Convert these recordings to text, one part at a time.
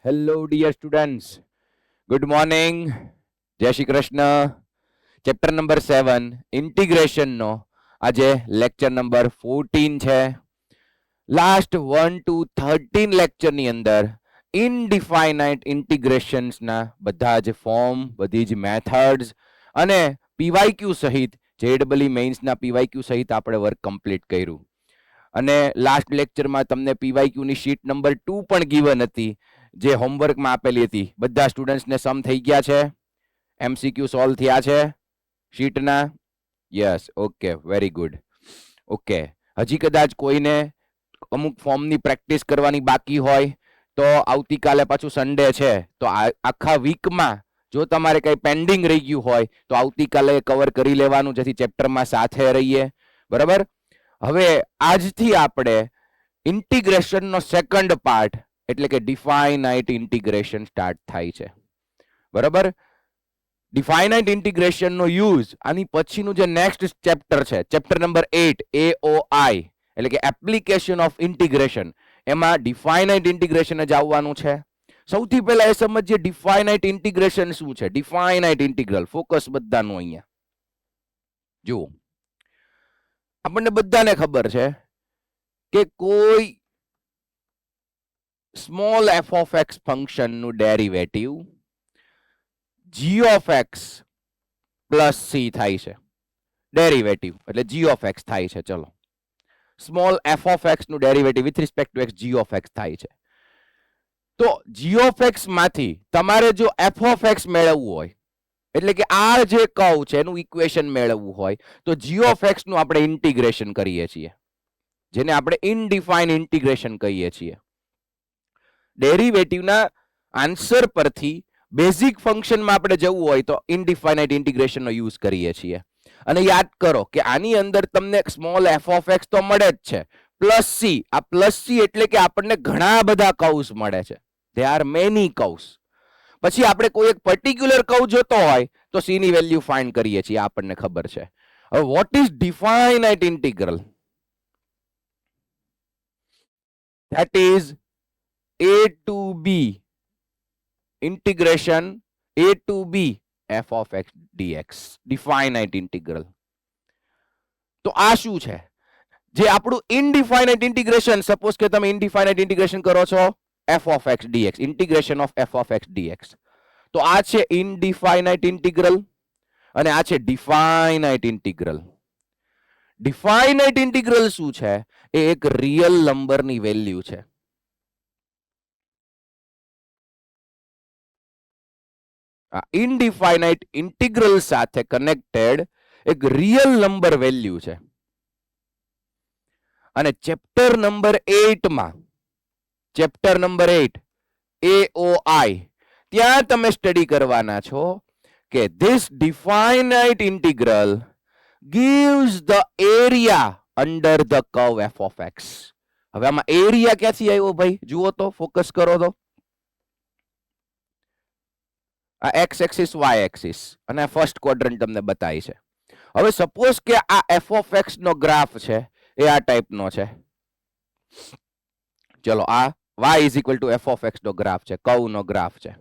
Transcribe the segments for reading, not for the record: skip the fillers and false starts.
Hello, dear students. Good morning. જય Shri Krishna. Chapter number 7 integration નો આજે લેક્ચર નંબર 14 છે. લાસ્ટ 1 to 13 લેક્ચર ની અંદર ઇનડિફાઇનાઇટ ઇન્ટિગ્રેશન્સ ના બધા જ ફોર્મ, બધી જ મેથડ્સ અને પીવાયક્યુ સહિત જેડબલી મેઇન્સ ના પીવાયક્યુ સહિત આપણે વર્ક કમ્પ્લીટ કર્યું. અને લાસ્ટ લેક્ચરમાં તમને પીવાયક્યુ ની શીટ નંબર 2 પણ ગિવન હતી, જે હોમવર્કમાં આપેલી હતી. બધા સ્ટુડન્ટ્સને સમ થઈ ગયા છે? એમસીક્યુ સોલ્વ થયા છે શીટના? Yes, okay, very good. Okay, હજી કદાચ કોઈને અમુક ફોર્મની પ્રેક્ટિસ કરવાની બાકી હોય તો આવતીકાલે પાછું સન્ડે છે, તો આખા વીકમાં જો તમારે કંઈ પેન્ડિંગ રહી ગયું હોય તો આવતીકાલે કવર કરી લેવાનું, જેથી ચેપ્ટરમાં સાથે રહીએ. બરાબર? હવે આજથી આપણે ઇન્ટિગ્રેશનનો સેકન્ડ પાર્ટ એટલે કે ડિફાઇનાઇટ ઇન્ટિગ્રેશન સ્ટાર્ટ થાય છે. બરાબર? ડિફાઇનાઇટ ઇન્ટિગ્રેશનનો યુઝ આની પછીનું જે નેક્સ્ટ ચેપ્ટર છે, ચેપ્ટર નંબર 8 AOI એટલે કે એપ્લિકેશન ઓફ ઇન્ટિગ્રેશન, એમાં ડિફાઇનાઇટ ઇન્ટિગ્રેશન જ આવવાનું છે. સૌથી પહેલા એ સમજીએ ડિફાઇનાઇટ ઇન્ટિગ્રેશન શું છે. ડિફાઇનાઇટ ઇન્ટિગ્રલ, ફોકસ બધાનું અહીંયા જુઓ. આપણને બધાને ખબર છે કે કોઈ સ્મોલ એફ ઓફ એક્સ ફંક્શનનું derivative g of x plus c થાય છે. ડેરિવેટિવ એટલે જી ઓફ એક્સ થાય છે. ચલો, સ્મોલ એફ ઓફ એક્સ નું derivative with respect to x g of x થાય છે. તો જી ઓફ એક્સ માંથી તમારે જો એફ ઓફ એક્સ મેળવવું હોય, એટલે કે આ જે કર્વ છે એનું ઇક્વેશન મેળવવું હોય, તો જી ઓફ એક્સ નું આપણે ઇન્ટિગ્રેશન કરીએ છીએ, જેને આપણે ઇનડિફાઇન ઇન્ટિગ્રેશન કહીએ છીએ. ડેરિવેટિવના આન્સર પરથી બેઝિક ફંક્શનમાં આપણે જવું હોય તો ઇનડિફાઇનાઇટ ઇન્ટિગ્રેશનનો યુઝ કરીએ છીએ. અને યાદ કરો કે આની અંદર તમને સ્મોલ એફ ઓફ એક્સ તો મળે જ છે, પ્લસ સી. આ પ્લસ સી એટલે કે આપણને ઘણા બધા કર્વ્સ મળે છે. They are many curves. પછી આપણે કોઈ એક પર્ટિક્યુલર કર્વ જોતો હોય તો સી ની વેલ્યુ ફાઇન્ડ કરીએ છીએ, આપણને ખબર છે. હવે what is definite integral? That is a to b integration a to b f of x dx, definite integral. તો આ શું છે? જે આપણું ઇનડિફાઇનાઇટ ઇન્ટિગ્રેશન, સપોઝ કે તમે ઇનડિફાઇનાઇટ ઇન્ટિગ્રેશન કરો છો f of x dx, integration of f of x dx, તો આ છે ઇનડિફાઇનાઇટ ઇન્ટિગ્રલ અને આ છે ડિફાઇનાઇટ ઇન્ટિગ્રલ. ડિફાઇનાઇટ ઇન્ટિગ્રલ શું છે? એ એક રિયલ નંબરની વેલ્યુ છે. ઇનડિફાઇનાઇટ ઇન્ટિગ્રલ સાથે કનેક્ટેડ એક રિયલ નંબર વેલ્યુ છે. અને ચેપ્ટર નંબર 8 માં, ચેપ્ટર નંબર 8 AOI, ત્યાં તમે સ્ટડી કરવાના છો કે this definite integral gives the area under the curve f of x. હવે આમાં એરિયા ક્યાંથી આવ્યો ભાઈ? જુઓ તો, ફોકસ કરો તો. આ એક્સ એક્સિસ, વાય એક્સિસ અને ફર્સ્ટ ક્વોડ્રન્ટ તમને બતાવી છે. હવે સપોઝ કે આ એફ ઓફ એક્સ નો ગ્રાફ છે એ આ ટાઈપનો છે. ચલો, આ y is equal to f of x નો ગ્રાફ છે, કર્વ નો ગ્રાફ છે.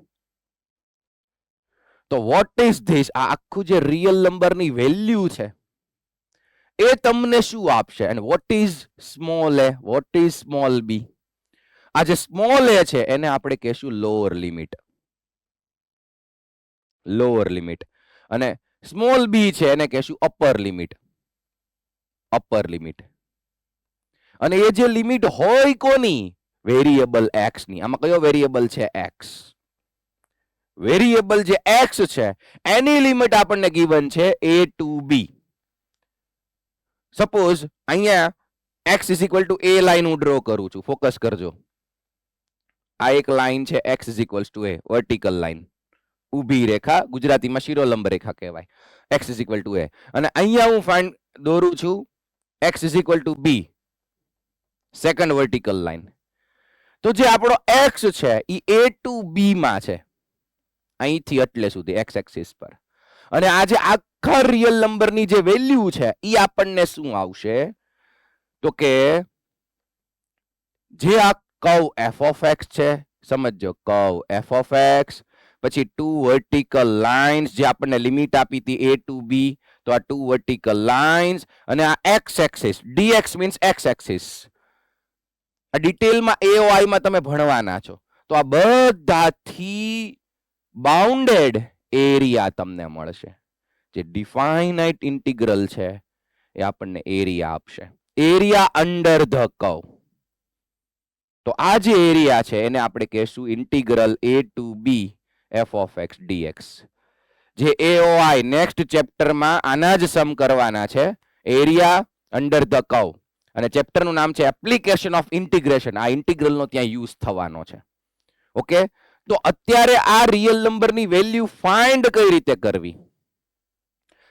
તો વોટ ઇઝ ધીસ? આ આખું જે રિયલ નંબરની વેલ્યુ છે એ તમને શું આપશે? અને what is small a, what is small b? આ જે સ્મોલ a છે એને આપણે કહેશું લોઅર લિમિટ, લોઅર લિમિટ. અને સ્મોલ b છે એને કહેશું અપર લિમિટ, અપર લિમિટ. અને એ જે લિમિટ હોય કોની? વેરિયેબલ x ની. આમાં કયો વેરિયેબલ છે? x. વેરિયેબલ જે x છે એની લિમિટ આપણને ગિવન છે a to b. સપોઝ અહીંયા x is equal two a line હું ડ્રો કરું છું, ફોકસ કરજો. આ એક લાઈન છે x is equal two a, vertical line, ઊભી રેખા, ગુજરાતીમાં શિરોલંબ રેખા કહેવાય. x is equal two a. અને અહીંયા હું ફાઇન્ડ દોરું છું x is equal two b, second vertical line. તો જે આપણો x છે એ a to b માં છે, અહીંથી એટલે સુધી x એક્સિસ પર. અને આ જે આખા રિયલ નંબરની જે વેલ્યુ છે એ આપણને શું આવશે? તો કે જે આ કર્વ f of x છે, સમજો કર્વ એફ ઓફ એક્સ, પછી 2 વર્ટિકલ લાઇન્સ જે આપણને લિમિટ આપી હતી a ટુ b, તો આ 2 વર્ટિકલ લાઇન્સ અને આ x axis, dx means x axis. આ ડિટેલમાં AOI માં તમે ભણવાના છો. તો આ બધાથી બાઉન્ડેડ એરિયા તમને મળશે. જે ડિફાઇનાઇટ ઇન્ટિગ્રલ છે એ આપણને એરિયા આપશે. Area under the curve. તો આ જે એરિયા છે એને આપણે કહેશું integral a to b f of x dx. જે AOI નેક્સ્ટ ચેપ્ટરમાં આના જ સમ કરવાના છે, એરિયા અંડર ધ કર્વ. અને ચેપ્ટરનું નામ છે એપ્લિકેશન ઓફ ઇન્ટિગ્રેશન. આ ઇન્ટિગ્રલનો ત્યાં યુઝ થવાનો છે. ઓકે, તો અત્યારે આ રિયલ નંબરની વેલ્યુ ફાઇન્ડ કઈ રીતે કરવી?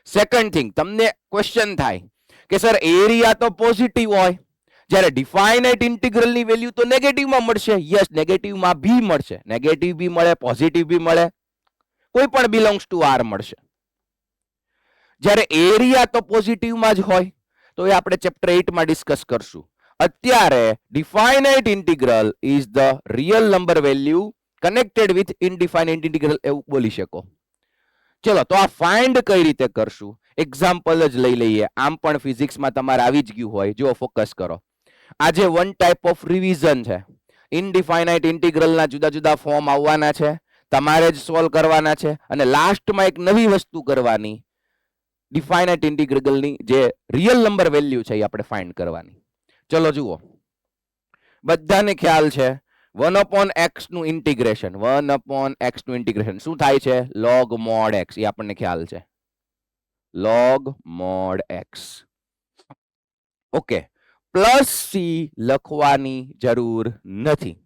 સેકન્ડ થિંગ, તમને ક્વેશ્ચન થાય કે સર એરિયા તો પોઝિટિવ હોય, જ્યારે ડિફાઇનાઇટ ઇન્ટિગ્રલની વેલ્યુ તો નેગેટિવમાં મળશે. યસ, નેગેટિવમાં બી મળશે, નેગેટિવ બી મળે, પોઝિટિવ બી મળે, કોઈ પણ બિલોંગ્સ ટુ આર મળશે. જ્યારે એરિયા તો પોઝિટિવમાં જ હોય, તો એ આપણે ચેપ્ટર 8 માં ડિસ્કસ કરશું. અત્યારે definite integral is the real number value connected with indefinite integral, એવું બોલી શકો. ચલો, તો આ ફાઇન્ડ કઈ રીતે કરશું? એક્ઝામ્પલ જ લઈ લઈએ. આમ પણ ફિઝિક્સમાં તમારે આવી જ ગયું હોય. જો ફોકસ કરો. આજે વન ટાઈપ ઓફ રિવિઝન છે. ઇનડિફાઇનાઇટ ઇન્ટિગ્રલના જુદા જુદા ફોર્મ આવવાના છે, તમારે જ સોલ્વ કરવાના છે, અને લાસ્ટમાં એક નવી વસ્તુ કરવાની, ડિફાઇનાઇટ ઇન્ટિગ્રલની જે રિયલ નંબર વેલ્યુ છે એ આપણે ફાઇન્ડ કરવાની. ચલો જુઓ, બધાને ખ્યાલ છે 1/x નું ઇન્ટિગ્રેશન. 1/x નું ઇન્ટિગ્રેશન શું થાય છે? log mod x. એ આપણને ખ્યાલ છે, log mod x. Okay, plus C લખવાની જરૂર નથી,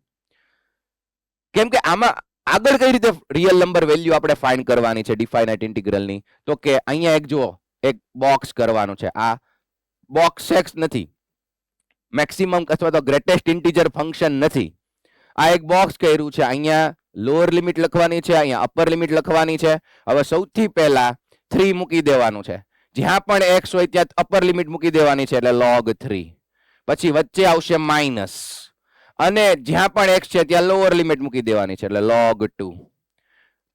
કેમ કે આમાં આગળ કઈ રીતે રિયલ નંબર વેલ્યુ આપણે ફાઇન્ડ કરવાની છે ડિફાઇનાઇટ ઇન્ટિગ્રલની? તો કે અહીંયા એક જુઓ, એક બોક્સ કરવાનું છે. આ બોક્સ એક્સ નથી, મેક્સિમમ અથવા તો ગ્રેટેસ્ટ ઇન્ટિજર ફંક્શન નથી. આ એક બોક્સ કર્યું છે. અહીંયા લોઅર લિમિટ લખવાની છે, અહીંયા અપર લિમિટ લખવાની છે. હવે સૌથી પહેલા 3 મૂકી દેવાનું છે. જ્યાં પણ x હોય ત્યાં અપર લિમિટ મૂકી દેવાની છે, એટલે log 3. પછી વચ્ચે આવશે માઇનસ, અને જ્યાં પણ x છે ત્યાં લોઅર લિમિટ મૂકી દેવાની છે, એટલે log 2.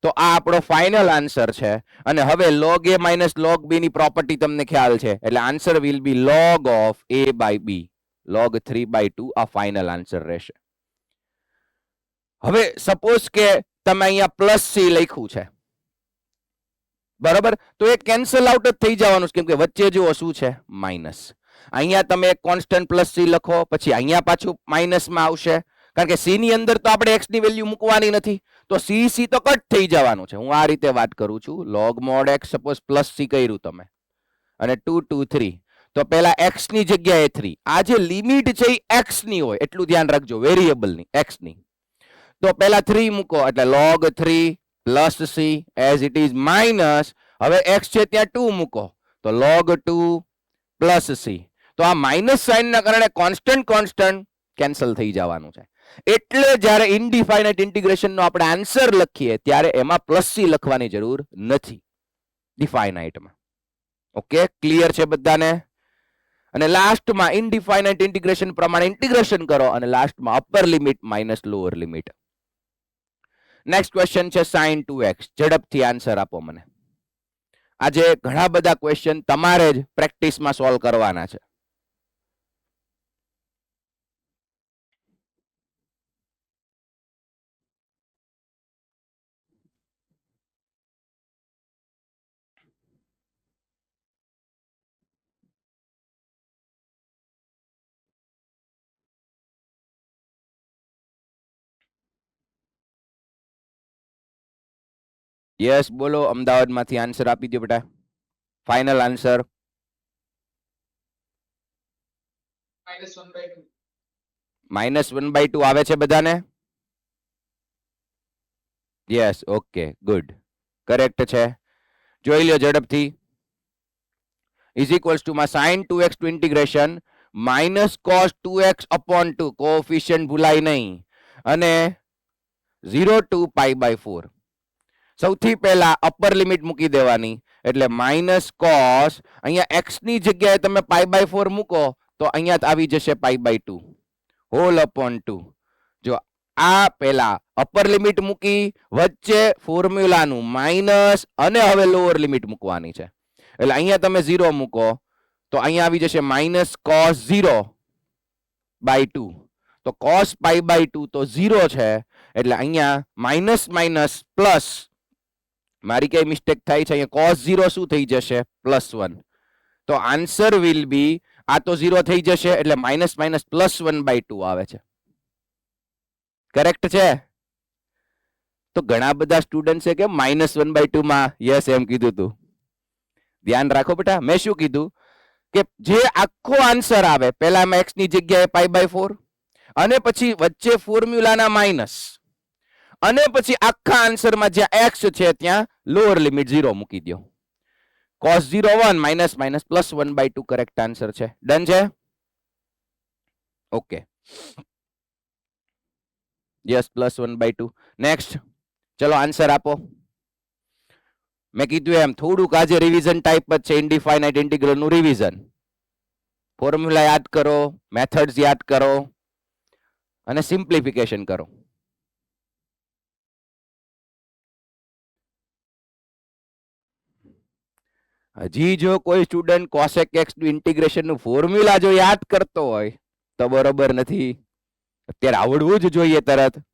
તો આ આપણો ફાઇનલ આન્સર છે. અને હવે log a minus log b ની પ્રોપર્ટી તમને ખ્યાલ છે, એટલે answer will be log of a by b. log 3/2 આ ફાઇનલ આન્સર રહેશે. હવે સપોઝ કે તમે અહીંયા પ્લસ સી લખ્યું છે, બરાબર, તો એ કેન્સલ આઉટ જ થઈ જવાનું છે, કેમ કે વચ્ચે જુઓ શું છે? માઇનસ. અહીંયા તમે કોન્સ્ટન્ટ પ્લસ સી લખો, પછી અહીંયા પાછું માઇનસમાં આવશે, કારણ કે સી ની અંદર તો આપણે એક્સ ની વેલ્યુ મૂકવાની નથી, તો સી તો કટ થઈ જવાનું છે. હું આ રીતે વાત કરું છું. log mod x suppose plus C કર્યું તમે, અને 2 2 3, તો પહેલા x ની જગ્યાએ 3. આ જે લિમિટ છે એ x ની હોય, એટલું ધ્યાન રાખજો, વેરિયેબલની, x ની. તો પહેલા 3 મૂકો, એટલે log 3 plus C as it is minus. હવે x છે ત્યાં 2 મૂકો, તો log 2 પ્લસ સી. તો આ માઇનસ સાઇન ના કારણે કોન્સ્ટન્ટ કેન્સલ થઈ જવાનું છે. એટલે જ્યારે ઇનડિફાઇનાઇટ ઇન્ટિગ્રેશન નો આપણે આન્સર લખીએ ત્યારે એમાં પ્લસ સી લખવાની જરૂર નથી ડિફાઇનાઇટમાં. ઓકે, ક્લિયર છે બધાને? અને લાસ્ટમાં ઇનડિફાઇનાઇટ ઇન્ટિગ્રેશન પ્રમાણે ઇન્ટિગ્રેશન કરો, અને લાસ્ટમાં upper limit minus lower limit. Next question છે sin 2x. ઝડપથી આન્સર આપો મને. આજે ઘણા બધા ક્વેશ્ચન તમારે જ પ્રેક્ટિસમાં સોલ્વ કરવાના છે. યસ, બોલો, અમદાવાદમાંથી આન્સર આપી દો બેટા. ફાઇનલ આન્સર -1/2 આવે છે બધાને? યસ, ઓકે, ગુડ, કરેક્ટ છે. જોઈ લો ઝડપથી. ઇઝ ઇક્વલ્સ ટુ માં sin 2x two integration minus cos 2x upon 2, coefficient ભૂલાય નહીં, અને 0 to π/4. સૌથી પહેલા અપર લિમિટ મૂકી દેવાની, એટલે માઇનસ કોસ, અહીંયા x ની જગ્યાએ તમે π/4 મૂકો તો અહીંયા આવી જશે π/2 હોલ અપોન 2. જો આ પહેલા અપર લિમિટ મૂકી, વચ્ચે ફોર્મ્યુલાનું માઇનસ અને હવે લોઅર લિમિટ મૂકવાની છે. એટલે અહીંયા તમે 0 મૂકો તો અહીંયા આવી જશે માઇનસ cos 0 બાય 2. તો cos પાઈ બાય 2 તો 0 છે, એટલે અહીંયા માઇનસ માઇનસ પ્લસ, મારી કઈ મિસ્ટેક થાય છે, અહીંયા cos 0 શું થઈ જશે +1. તો આન્સર વિલ બી, આ તો 0 થઈ જશે એટલે માઇનસ માઇનસ +1/2 આવે છે. કરેક્ટ છે? તો ઘણા બધા સ્ટુડન્ટ છે કે -1/2 માં યસ એમ કીધું તું. ધ્યાન રાખો બેટા, મેં શું કીધું કે જે આખો આન્સર આવે પહેલામાં x ની જગ્યાએ π/4 અને પછી વચ્ચે ફોર્મ્યુલાના માઇનસ અને પછી આખા આન્સરમાં જ્યાં x છે ત્યાં લોઅર લિમિટ 0 મૂકી દો. cos 0 1 minus minus +1/2 correct answer છે. ડન છે? Okay, yes +1/2. નેક્સ્ટ, ચલો આન્સર આપો. મેં કીધું એમ થોડુંક આજે રિવિઝન ટાઈપ જ છે, ઇનડિફાઇનાઇટ ઇન્ટિગ્રલ નું રિવિઝન. ફોર્મ્યુલા યાદ કરો, મેથડ્સ યાદ કરો અને સિમ્પ્લિફિકેશન કરો. હજી જો કોઈ સ્ટુડન્ટ કોસેક એક્સ નું ઇન્ટિગ્રેશન નું ફોર્મ્યુલા જો યાદ કરતો હોય તો બરોબર નથી. અત્યારે આવડવું જ જોઈએ તરત.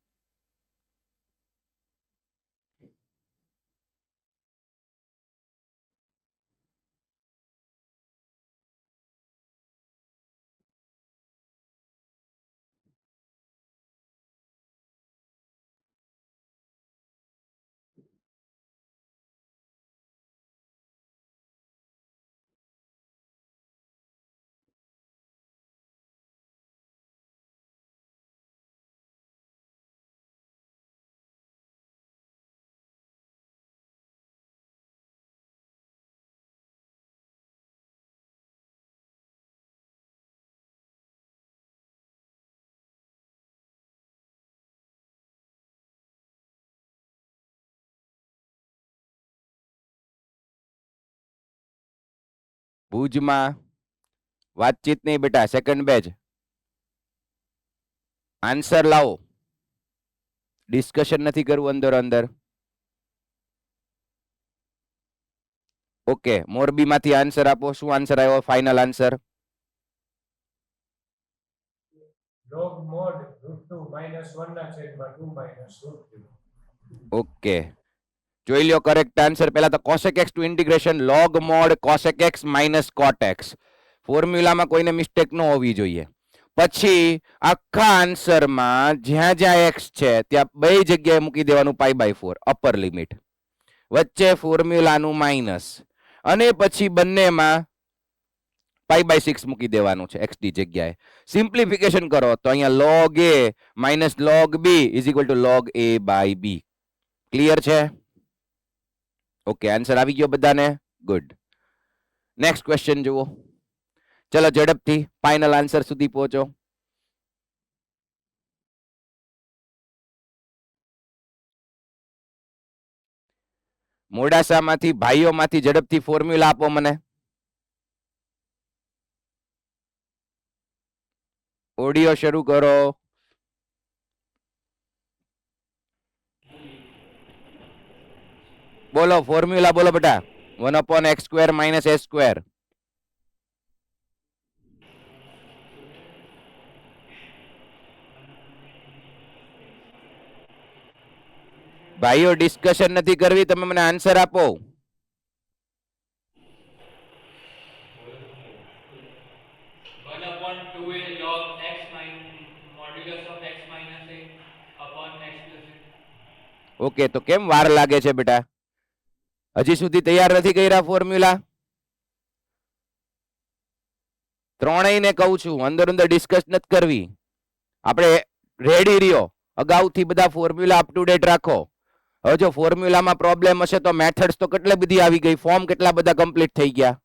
ભુજમાં વાતચીત નહીં બેટા, સેકન્ડ બેચ. આન્સર લાવો, ડિસ્કશન નથી કરવું અંદર અંદર. ઓકે, મોરબી માંથી આન્સર આપો. શું આન્સર આવ્યો ફાઇનલ આન્સર? log mod √2 -1 ના છેદમાં 2 √3. ઓકે, જોઈ લ્યો કરેક્ટ આન્સર. પહેલા તો cosec x two integration log mod cosec x minus cot x. ફોર્મ્યુલામાં કોઈને મિસ્ટેક ન હોવી જોઈએ. પછી આખા આન્સરમાં જ્યાં જ્યાં x છે ત્યાં બે જગ્યાએ મૂકી દેવાનું π/4 અપર લિમિટ, વચ્ચે ફોર્મ્યુલાનું માઇનસ અને પછી બંનેમાં π/6 મૂકી દેવાનું છે x ની જગ્યાએ. સિમ્પ્લિફિકેશન કરો તો અહીંયા log a minus log b is equal to log a/b. Clear છે? ઓકે, આન્સર આવી ગયો બધાને? ગુડ. નેક્સ્ટ ક્વેશ્ચન જુઓ. ચલો ઝડપથી ફાઇનલ આન્સર સુધી પહોંચો. મોડાસામાંથી ભાઈઓમાંથી ઝડપથી ફોર્મ્યુલા આપો મને. ઓડિયો શરૂ કરો. બોલો ફોર્મ્યુલા બોલો બેટા. 1/x² - s². ભાઈઓ ડિસ્કશન નથી કરવી, તમે મને આન્સર આપો. ઓકે, તો કેમ વાર લાગે છે બેટા? હજી સુધી તૈયાર નથી કર્યા ફોર્મ્યુલા? ત્રણેયને કહું છું અંદર અંદર ડિસ્કસ નથી કરવી. આપણે રેડી રહ્યો, અગાઉથી બધા ફોર્મ્યુલા અપ ટુ ડેટ રાખો. હવે જો ફોર્મ્યુલામાં પ્રોબ્લેમ હશે તો મેથડ્સ તો કેટલી બધી આવી ગઈ, ફોર્મ કેટલા બધા કમ્પ્લીટ થઈ ગયા.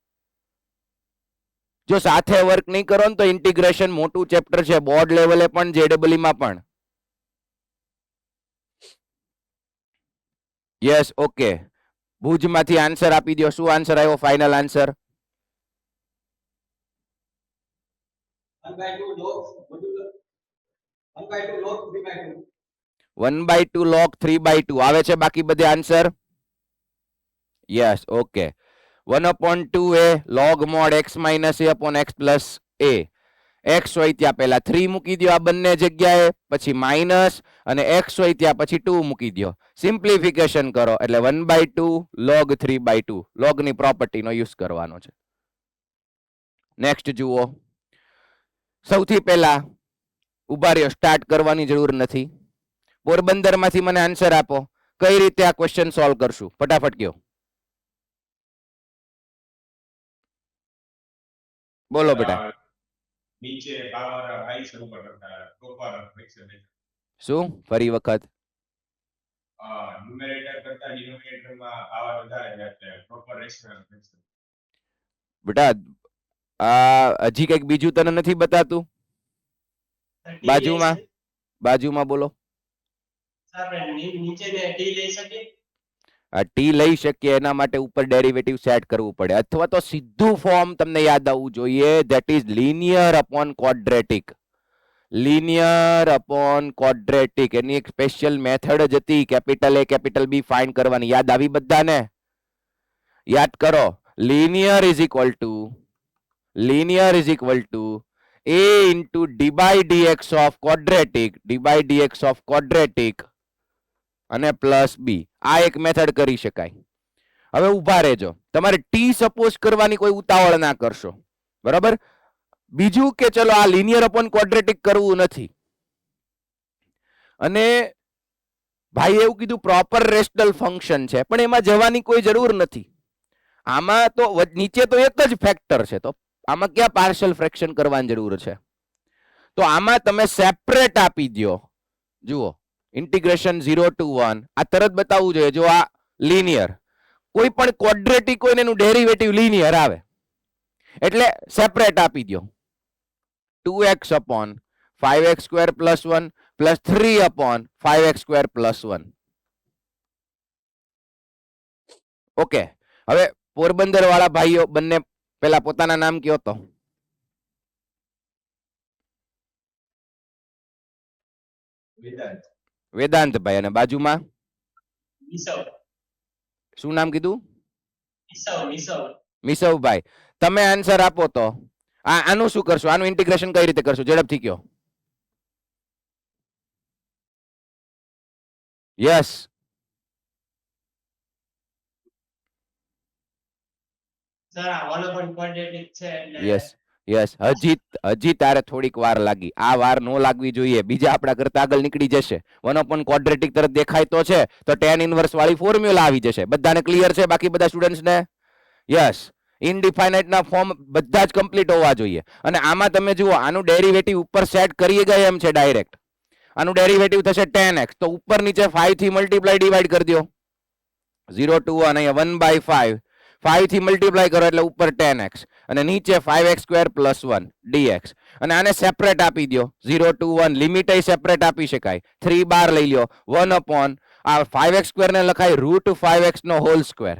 જો સાથે વર્ક નહીં કરો ને તો ઇન્ટિગ્રેશન મોટું ચેપ્ટર છે, બોર્ડ લેવલે પણ JEE માં પણ. Yes, okay. ભુજમાંથી આન્સર આપી દો. શું આન્સર આવ્યો ફાઇનલ આન્સર? 1/2 log 3/2. 1/2 log 3/2 આવે છે બાકી બધે answer? Yes, okay. 1/2 A log mod x minus a upon x plus a. x હોય ત્યાં પહેલા 3 મૂકી દો આ બંને જગ્યાએ, પછી માઇનસ, અને x હોય ત્યાં પછી 2 મૂકી દો. સિમ્પ્લિફિકેશન કરો એટલે 1/2 log 3/2 log ની પ્રોપર્ટીનો યુઝ કરવાનો છે. નેક્સ્ટ જુઓ. સૌથી પહેલા ઉભા રહ્યો, સ્ટાર્ટ કરવાની જરૂર નથી. પોરબંદરમાંથી મને આન્સર આપો, કઈ રીતે આ ક્વેશ્ચન સોલ્વ કરશું? ફટાફટ કયો. બોલો બેટા. નીચે પાવર હાઈ છે, ઉપર પ્રોપર ફ્રેક્શન છે. શું? ફરી વખત. ન્યુમેરેટર કરતા ડિનોમિનેટર માં પાવર વધારે છે એટલે પ્રોપર રેશનલ ફ્રેક્શન. બેટા આ હજી કઈક બીજું તને નથી બતાતું? બાજુમાં બાજુમાં બોલો. નીચે ને ટી લઈ શકીએ? ટી લઈ શકીએ, એના માટે ઉપર ડેરિવેટિવ સેટ કરવું પડે, અથવા તો સીધું ફોર્મ તમને યાદ આવવું જોઈએ, that is linear upon quadratic. Linear upon quadratic એની એક સ્પેશિયલ મેથડ જ હતી, capital A capital B find કરવાની. યાદ આવી બધાને? યાદ કરો. linear is equal to a into d by dx of quadratic, d by dx of quadratic અને પ્લસ બી. આ એક મેથડ કરી શકાય. હવે ઉભા રહેજો, તમારે ટી સપોઝ કરવાની કોઈ ઉતાવળ ના કરશો, બરાબર? બીજું કે ચલો આ લિનિયર અપોન ક્વોડ્રેટિક કરવું નથી, અને ભાઈ એવું કીધું પ્રોપર રેશનલ ફંક્શન છે, પણ એમાં જવાની કોઈ જરૂર નથી. આમાં તો નીચે તો એક જ ફેક્ટર છે, તો આમાં ક્યાં પાર્શિયલ ફ્રેક્શન કરવાની જરૂર છે? તો આમાં તમે સેપરેટ આપી દો. જુઓ, ઇન્ટિગ્રેશન 0 to 1, આ તરત બતાવવું જોઈએ. જો આ લિનિયર, કોઈ પણ ક્વોડ્રેટિક હોય ને એનું ડેરિવેટિવ લિનિયર આવે, એટલે સેપરેટ આપી દો. 2x upon 5x square plus 1 plus 3 upon 5x square plus 1. Okay. હવે પોરબંદર વાળા ભાઈઓ બંને પેલા પોતાના નામ કયો તો. વેદાંતભાઈ, અને બાજુમાં શું નામ કીધું? મિસવભાઈ. તમે આન્સર આપો તો આનું શું કરશો? આનું ઇન્ટિગ્રેશન કઈ રીતે કરશો? ઝડપથી કયો. યસ. Yes yes. હજી તારે થોડીક વાર લાગી. આ વાર નો લાગવી જોઈએ, બીજા આપણા કરતા આગળ નીકળી જશે. 1 ક્વોડ્રેટિક તરફ દેખાય તો છે, તો tan ઇનવર્સ વાળી ફોર્મ્યુલા આવી જશે. બધાને ક્લિયર છે? બાકી બધા સ્ટુડન્ટ્સ ને? યસ. ઇનડિફાઇનાઇટ ના ફોર્મ બધા જ કમ્પ્લીટ હોવા જોઈએ. અને આમાં તમે જુઓ, આનું ડેરિવેટિવ ઉપર સેટ કરી ગયા એમ છે ડાયરેક્ટ. આનું ડેરિવેટિવ થશે 10x, તો ઉપર નીચે 5 થી મલ્ટીપ્લાય ડિવાઈડ કરી દો. 0 to 1, અહીંયા 1/5, 5 થી મલ્ટીપ્લાય કરો એટલે ઉપર 10x, અને નીચે 5x square plus 1 dx. અને આને સેપરેટ આપી દો. 0 to 1 લિમિટ એ સેપરેટ આપી શકાય. 3 બાર લઈ લ્યો. 1 upon આ 5x square ને લખાય √5x નો હોલ સ્ક્વેર,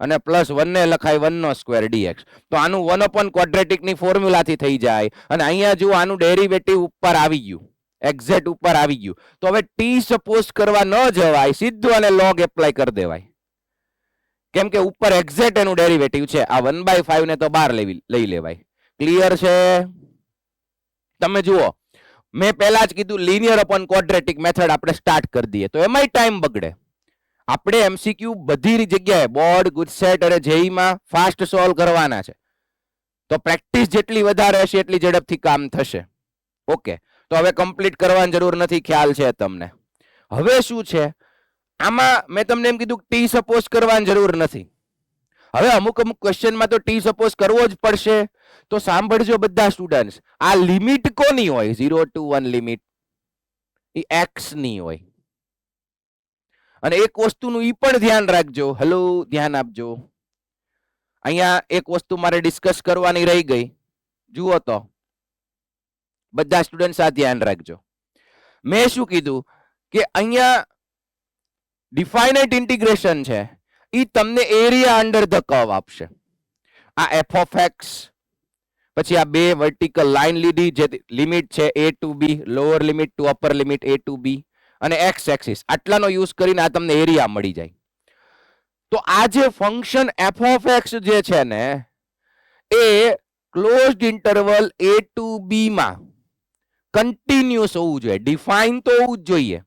અને પ્લસ 1 ને લખાય 1 નો સ્ક્વેર dx. તો આનું 1 ક્વોડ્રેટિક ની ફોર્મ્યુલાથી થઈ જાય. અને અહીંયા જુઓ, આનું ડેરિવેટિવ ઉપર આવી ગયું, એક્ઝેક્ટ ઉપર આવી ગયું. તો હવે ટી સપોઝ કરવા ન જવાય, સીધું આને લોગ એપ્લાય કરી દેવાય, કેમ કે ઉપર એક્ઝેક્ટ એનું ડેરિવેટિવ છે. આ 1/5 ને તો બહાર લઈ લેવાય. ક્લિયર છે? તમે જુઓ, મેં પહેલા જ કીધું લિનિયર અપોન ક્વોડ્રેટિક મેથડ આપણે સ્ટાર્ટ કરી દઈએ, તો એમાંય ટાઈમ બગડે. આપણે એમસીક્યુ બધી જગ્યાએ બોર્ડ, ગુજસેટ અને જેઈ માં ફાસ્ટ સોલ્વ કરવાના છે, તો પ્રેક્ટિસ જેટલી વધારે હશે એટલી ઝડપથી કામ થશે. ઓકે, તો હવે કમ્પ્લીટ કરવાની જરૂર નથી, ખ્યાલ છે તમને. હવે શું છે આમાં? મેં તમને એમ કીધું ટી સપોઝ કરવાની જરૂર નથી. હવે અમુક ક્વેશ્ચનમાં તો ટી સપોઝ કરવો જ પડશે. તો સાંભળજો બધા સ્ટુડન્ટ્સ, આ લિમિટ કોની હોય? 0 to 1 લિમિટ એ x ની હોય. અને એક વસ્તુનું ઈ પણ ધ્યાન રાખજો. હેલો, ધ્યાન આપજો. અહીંયા એક વસ્તુ મારે ડિસ્કસ કરવાની રહી ગઈ. જુઓ તો બધા સ્ટુડન્ટ્સ આ ધ્યાન રાખજો. મેં શું કીધું કે અહીંયા ડિફાઇનાઇટ ઇન્ટિગ્રેશન છે, ઈ તમને એરિયા અંડર ધ કર્વ આપશે. આ f of x, પછી આ બે વર્ટિકલ લાઈન લીધી, જે લિમિટ છે a to b, lower limit to upper limit a to b, અને એક્સ એક્સિસ આટલાનો યુઝ કરીને આ તમને એરિયા મળી જાય. તો આ જે ફંક્શન એફ ઓફ એક્સ જે છે ને એ closed interval a to b માં કન્ટિન્યુઅસ હોવું જોઈએ, ડિફાઇન તો હોવું જ જોઈએ.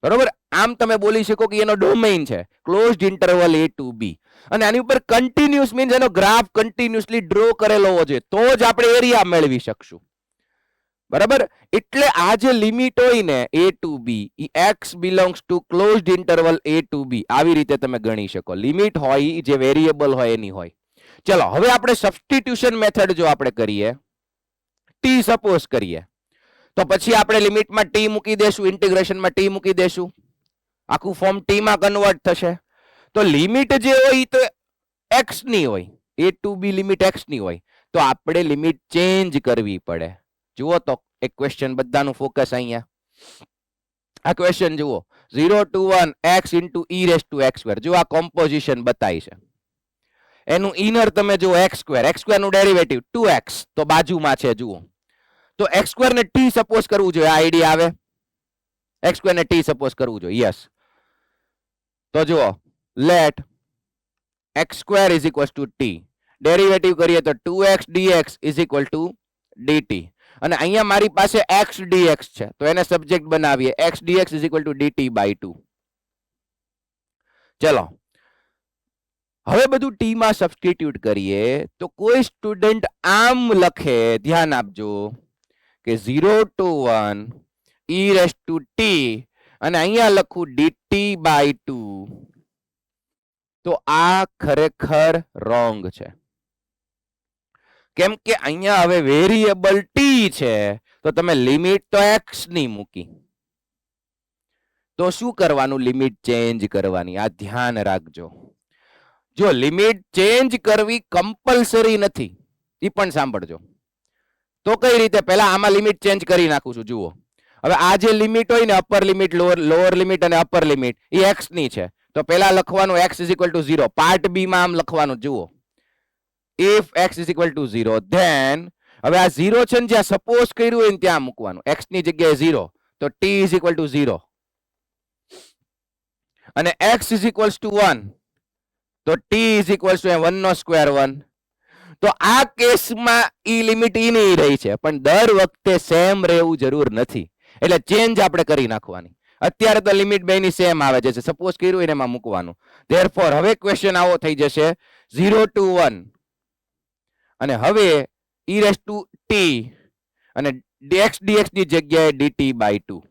બરોબર, આમ તમે બોલી શકો કે એનો ડોમેઇન છે closed interval a to b, અને આની ઉપર કન્ટિન્યુઅસ મીન્સ એનો ગ્રાફ કન્ટિન્યુઅસલી ડ્રો કરેલો હોવો જોઈએ, તો જ આપણે એરિયા મેળવી શકશું. બરાબર, એટલે આ જે લિમિટ હોય ને a ટુ b એ x belongs to closed interval a to b આવી રીતે તમે ગણી શકો. લિમિટ હોય જે વેરિયેબલ હોય એની હોય. ચલો હવે આપણે સબસ્ટિટ્યુશન મેથડ જો આપણે કરીએ, t સપોઝ કરીએ, તો પછી આપણે લિમિટમાં t મૂકી દેશું, ઇન્ટિગ્રેશનમાં t મૂકી દેશું, આખું ફોર્મ t માં કન્વર્ટ થશે. તો લિમિટ જે હોય તો x ની હોય, a to b limit x ની હોય, તો આપણે લિમિટ ચેન્જ કરવી પડે. જુઓ તો એક ક્વેશ્ચન, બધાનું ફોકસ અહીંયા. આ ક્વેશ્ચન જુઓ, 0 to 1 x into e raised to x square. જો આ કોમ્પોઝિશન બતાવી છે, એનું ઇનર તમે જુઓ x સ્ક્વેર નું ડેરિવેટિવ 2x તો બાજુમાં છે જુઓ. તો x સ્ક્વેર ને t સપોઝ કરવું જોઈએ, આ આઈડિયા આવે. x સ્ક્વેર ને t સપોઝ કરવું જોઈએ, યસ. તો જુઓ, let x square is equal to t, derivative કરીએ તો 2x dx is equal to dt, અને અહીંયા મારી પાસે x dx છે તો એને સબ્જેક્ટ બનાવીએ, x dx is equal to dt by 2. ચલો હવે બધું t માં સબસ્ટિટ્યુટ કરીએ તો કોઈ સ્ટુડન્ટ આમ લખે, ધ્યાન આપજો કે 0 to 1 e raised to t અને અહીંયા લખું dt બાય 2, તો આ ખરેખર રોંગ છે. કેમ કે અહીંયા હવે વેરિયેબલ t છે તો તમે લિમિટ તો x ની મૂકી, તો શું કરવાનું? લિમિટ ચેન્જ કરવાની. આ ધ્યાન રાખજો. જો લિમિટ ચેન્જ કરવી કમ્પલસરી નથી, એ પણ સાંભળજો. તો કઈ રીતે? પહેલા આમાં લિમિટ ચેન્જ કરી નાખું છું. જુઓ, હવે આ જે લિમિટ હોય ને, અપર લિમિટ, લોઅર લિમિટ અને અપર લિમિટ, એ x ની છે. તો પહેલા લખવાનું x is equal to 0. Part B માં આમ લખવાનું. જુઓ, if x is equal to 0, then હવે આ 0 છે ને જ્યાં સપોઝ કર્યું હોય ને ત્યાં મૂકવાનું, x ની જગ્યાએ 0, તો t is equal to 0, અને x is equals to 1, તો t is equals to 1 નો સ્ક્વેર 1. તો આ કેસમાં ઈ લિમિટ ઈ ની રહી છે, પણ દર વખતે સેમ રહેવું જરૂર નથી, એટલે ચેન્જ આપણે કરી નાખવાની. અત્યારે તો લિમિટ બેની સેમ આવે છે, સપોઝ કર્યું હોય ને એમાં મૂકવાનું. ધેરફોર હવે ક્વેશ્ચન આવો થઈ જશે 0 to 1, અને હવે e raised to t અને dx dx ની જગ્યાએ dt by 2.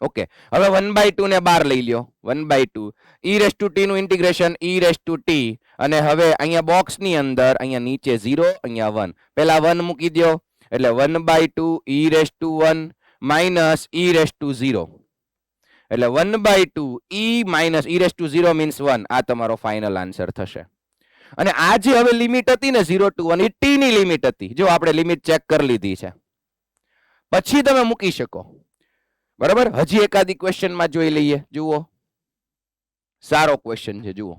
ઓકે, હવે 1/2 ને બહાર લઈ લ્યો, 1/2 e raised to t નું integration e raised to t, અને હવે અહીંયા બોક્સ ની અંદર અહીંયા નીચે 0, અહીંયા 1, પહેલા 1 મૂકી દો, એટલે 1/2 e raised to 1 minus e raised to 0, એટલે 1/2 e minus e raised to 0 means 1. આ તમારો ફાઇનલ આન્સર થશે. અને આ જે હવે લિમિટ હતી ને 0 to 1, એ t ની લિમિટ હતી. જો આપણે લિમિટ ચેક કરી લીધી છે, પછી તમે મૂકી શકો. બરાબર, હજી એકાદી ક્વેશ્ચન માં જોઈ લઈએ. જુઓ, સારો ક્વેશ્ચન છે. જુઓ,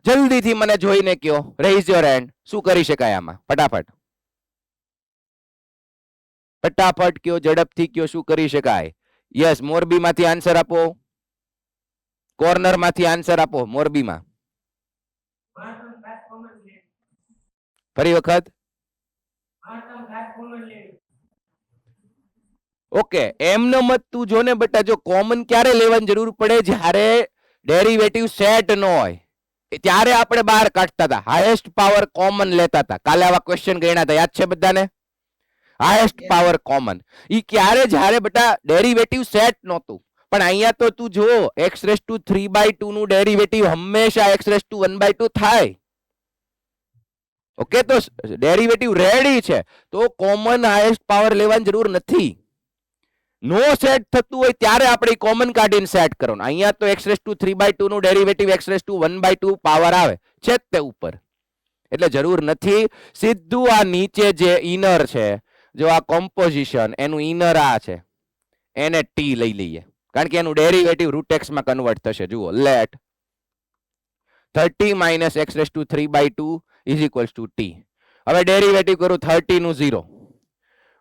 જલ્દીથી મને જોઈને કયો, રેઇઝ યોર હેન્ડ. શું કરી શકાય આમાં? ફટાફટ ફટાફટ કયો, ઝડપથી કયો, શું કરી શકાય? યસ, મોરબી માંથી આન્સર આપો, કોર્નર માંથી આન્સર આપો. મોરબીમાં ફરી વખત. ઓકે, એમનો મત તું જોને બેટા. જો કોમન ક્યારે લેવાની જરૂર પડે? જ્યારે ડેરિવેટિવ સેટ ન હોય ત્યારે આપણે બહાર કાઢતા હતા, હાઈએસ્ટ પાવર કોમન લેતા હતા. કાલે આવા ક્વેશ્ચન ગણ્યા હતા, યાદ છે બધાને? હાઈએસ્ટ પાવર કોમન ઈ ક્યારે? જ્યારે બેટા ડેરિવેટિવ સેટ નહોતું. પણ અહીંયા તો તું જો, x રેઝ ટુ 3/2 નું ડેરિવેટિવ હંમેશા x રેઝ ટુ 1/2 થાય. ઓકે, તો ડેરિવેટિવ રેડી છે, તો કોમન હાઈએસ્ટ પાવર લેવાની જરૂર નથી. નો સેટ થતું હોય ત્યારે આપણે કોમન કાઢીને સેટ કરવાનું. અહીંયા તો x રેઝ ટુ 3/2 નું derivative x raise to 1/2 power આવે છે તે ઉપર, એટલે જરૂર નથી. સીધું આ નીચે જે ઇનર છે, જો આ કોમ્પોઝિશન, એનું ઇનર આ છે, એને t લઈ લઈએ, કારણ કે એનું ડેરિવેટિવ રૂટ x માં કન્વર્ટ થશે. જુઓ, late 30 minus x raised to 3/2 is equals to t. હવે ડેરિવેટિવ કરું 30 નું 0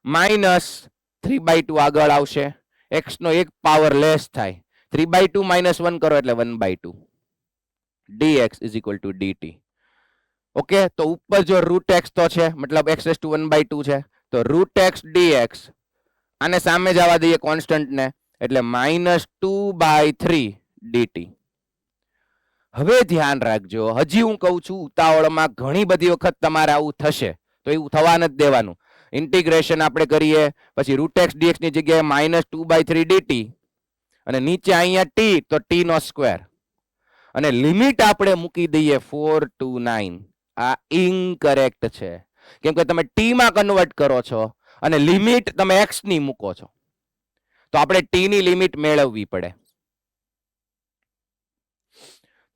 minus 3/2 આગળ આવશે, x નો એક પાવર લેસ થાય 3/2 - 1 કરો એટલે 1/2 dx is equal to dt. Okay, તો ઉપર જો રૂટ x તો છે, મતલબ x raised to 1/2 છે, તો રૂટ x dx આને સામે જવા દઈએ કોન્સ્ટન્ટ ને, એટલે -2/3 dt. હવે ધ્યાન રાખજો, હજી હું કહું છું ઉતાવળમાં ઘણી બધી વખત તમારે આવું થશે, તો એવું થવા નથી દેવાનું. ઇન્ટિગ્રેશન આપણે કરીએ, પછી રૂટ x dx ની જગ્યાએ -2/3 dt, અને નીચે અહીંયા t, તો t નો સ્ક્વેર, અને લિમિટ આપણે મૂકી દઈએ 4 to 9. આ ઇનકરેક્ટ છે, કેમ કે તમે t માં કન્વર્ટ કરો છો અને લિમિટ તમે x ની મૂકો છો, તો આપણે t ની લિમિટ મેળવવી પડે.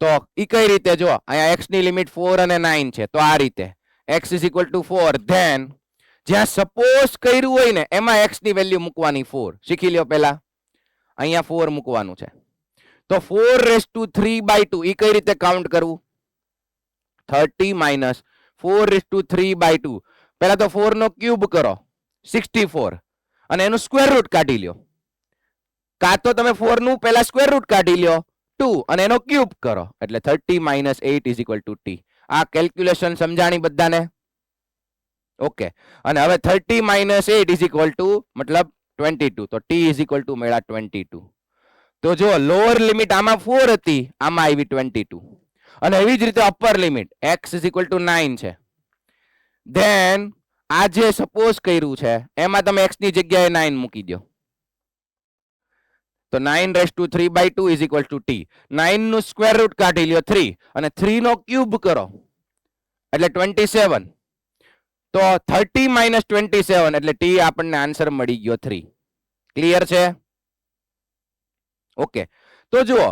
તો ઈ કઈ રીતે, જો અહીંયા x ની લિમિટ 4 અને 9 છે, તો આ રીતે x is equal to 4, than જ્યાં સપોઝ કર્યું હોય ને એમાં x ની વેલ્યુ મૂકવાની 4. શીખી લ્યો પહેલા, અહીંયા 4 મૂકવાનું છે, તો 4 raised to 3/2 ઈ કઈ રીતે કાઉન્ટ કરવું, 30 - 4 raised to 3/2. પહેલા તો 4 નો ક્યુબ કરો 64, અને એનું સ્ક્વેર રૂટ કાઢી લ્યો, કાં તો તમે 4 નું પહેલા સ્ક્વેર રૂટ કાઢી લ્યો 2 અને એનો ક્યુબ કરો, એટલે 30 - 8 is equal to t. આ કેલ્ક્યુલેશન સમજાણી બધાને? ઓકે, અને હવે 30 - 8 is equal to મતલબ 22, તો t is equal to મેળા 22. તો જો લોઅર લિમિટ આમાં 4 હતી, આમાં આવી 22, અને એવી જ રીતે upper limit x is equal to 9 છે. ધેન આ જે સપોઝ કર્યું છે એમાં તમે x ની જગ્યાએ 9 મૂકી દો, તો 9 raised to 3/2 is equal to t. 9 નું સ્ક્વેર રૂટ કાઢી લ્યો 3, અને 3 નો ક્યુબ કરો એટલે 27, તો 30 - 27 એટલે t આપણને આન્સર મળી ગયો 3. ક્લિયર છે? ઓકે, તો જુઓ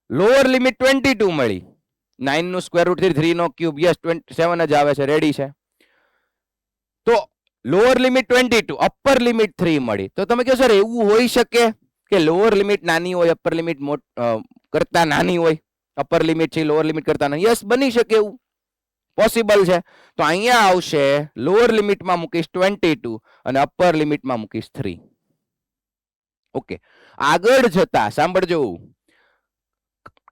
લોઅર લિમિટ 22 મળી, 9 નું સ્ક્વેર રૂટ 3 નો ક્યુબ, યસ 27 જ આવે છે, રેડી છે. તો લોઅર લિમિટ 22, અપર લિમિટ 3 મળી. તો તમે કહો સર એવું હોઈ શકે કે લોઅર લિમિટ નાની હોય, અપર લિમિટ કરતા નાની હોય, અપર લિમિટ છે લોઅર લિમિટ કરતા નાની? યસ, બની શકે, એવું પોસિબલ છે. તો અહીંયા આવશે લોઅર લિમિટમાં મૂકીશ 22 અને અપર લિમિટમાં મૂકીશ 3. ઓકે, આગળ જતા સાંભળજો,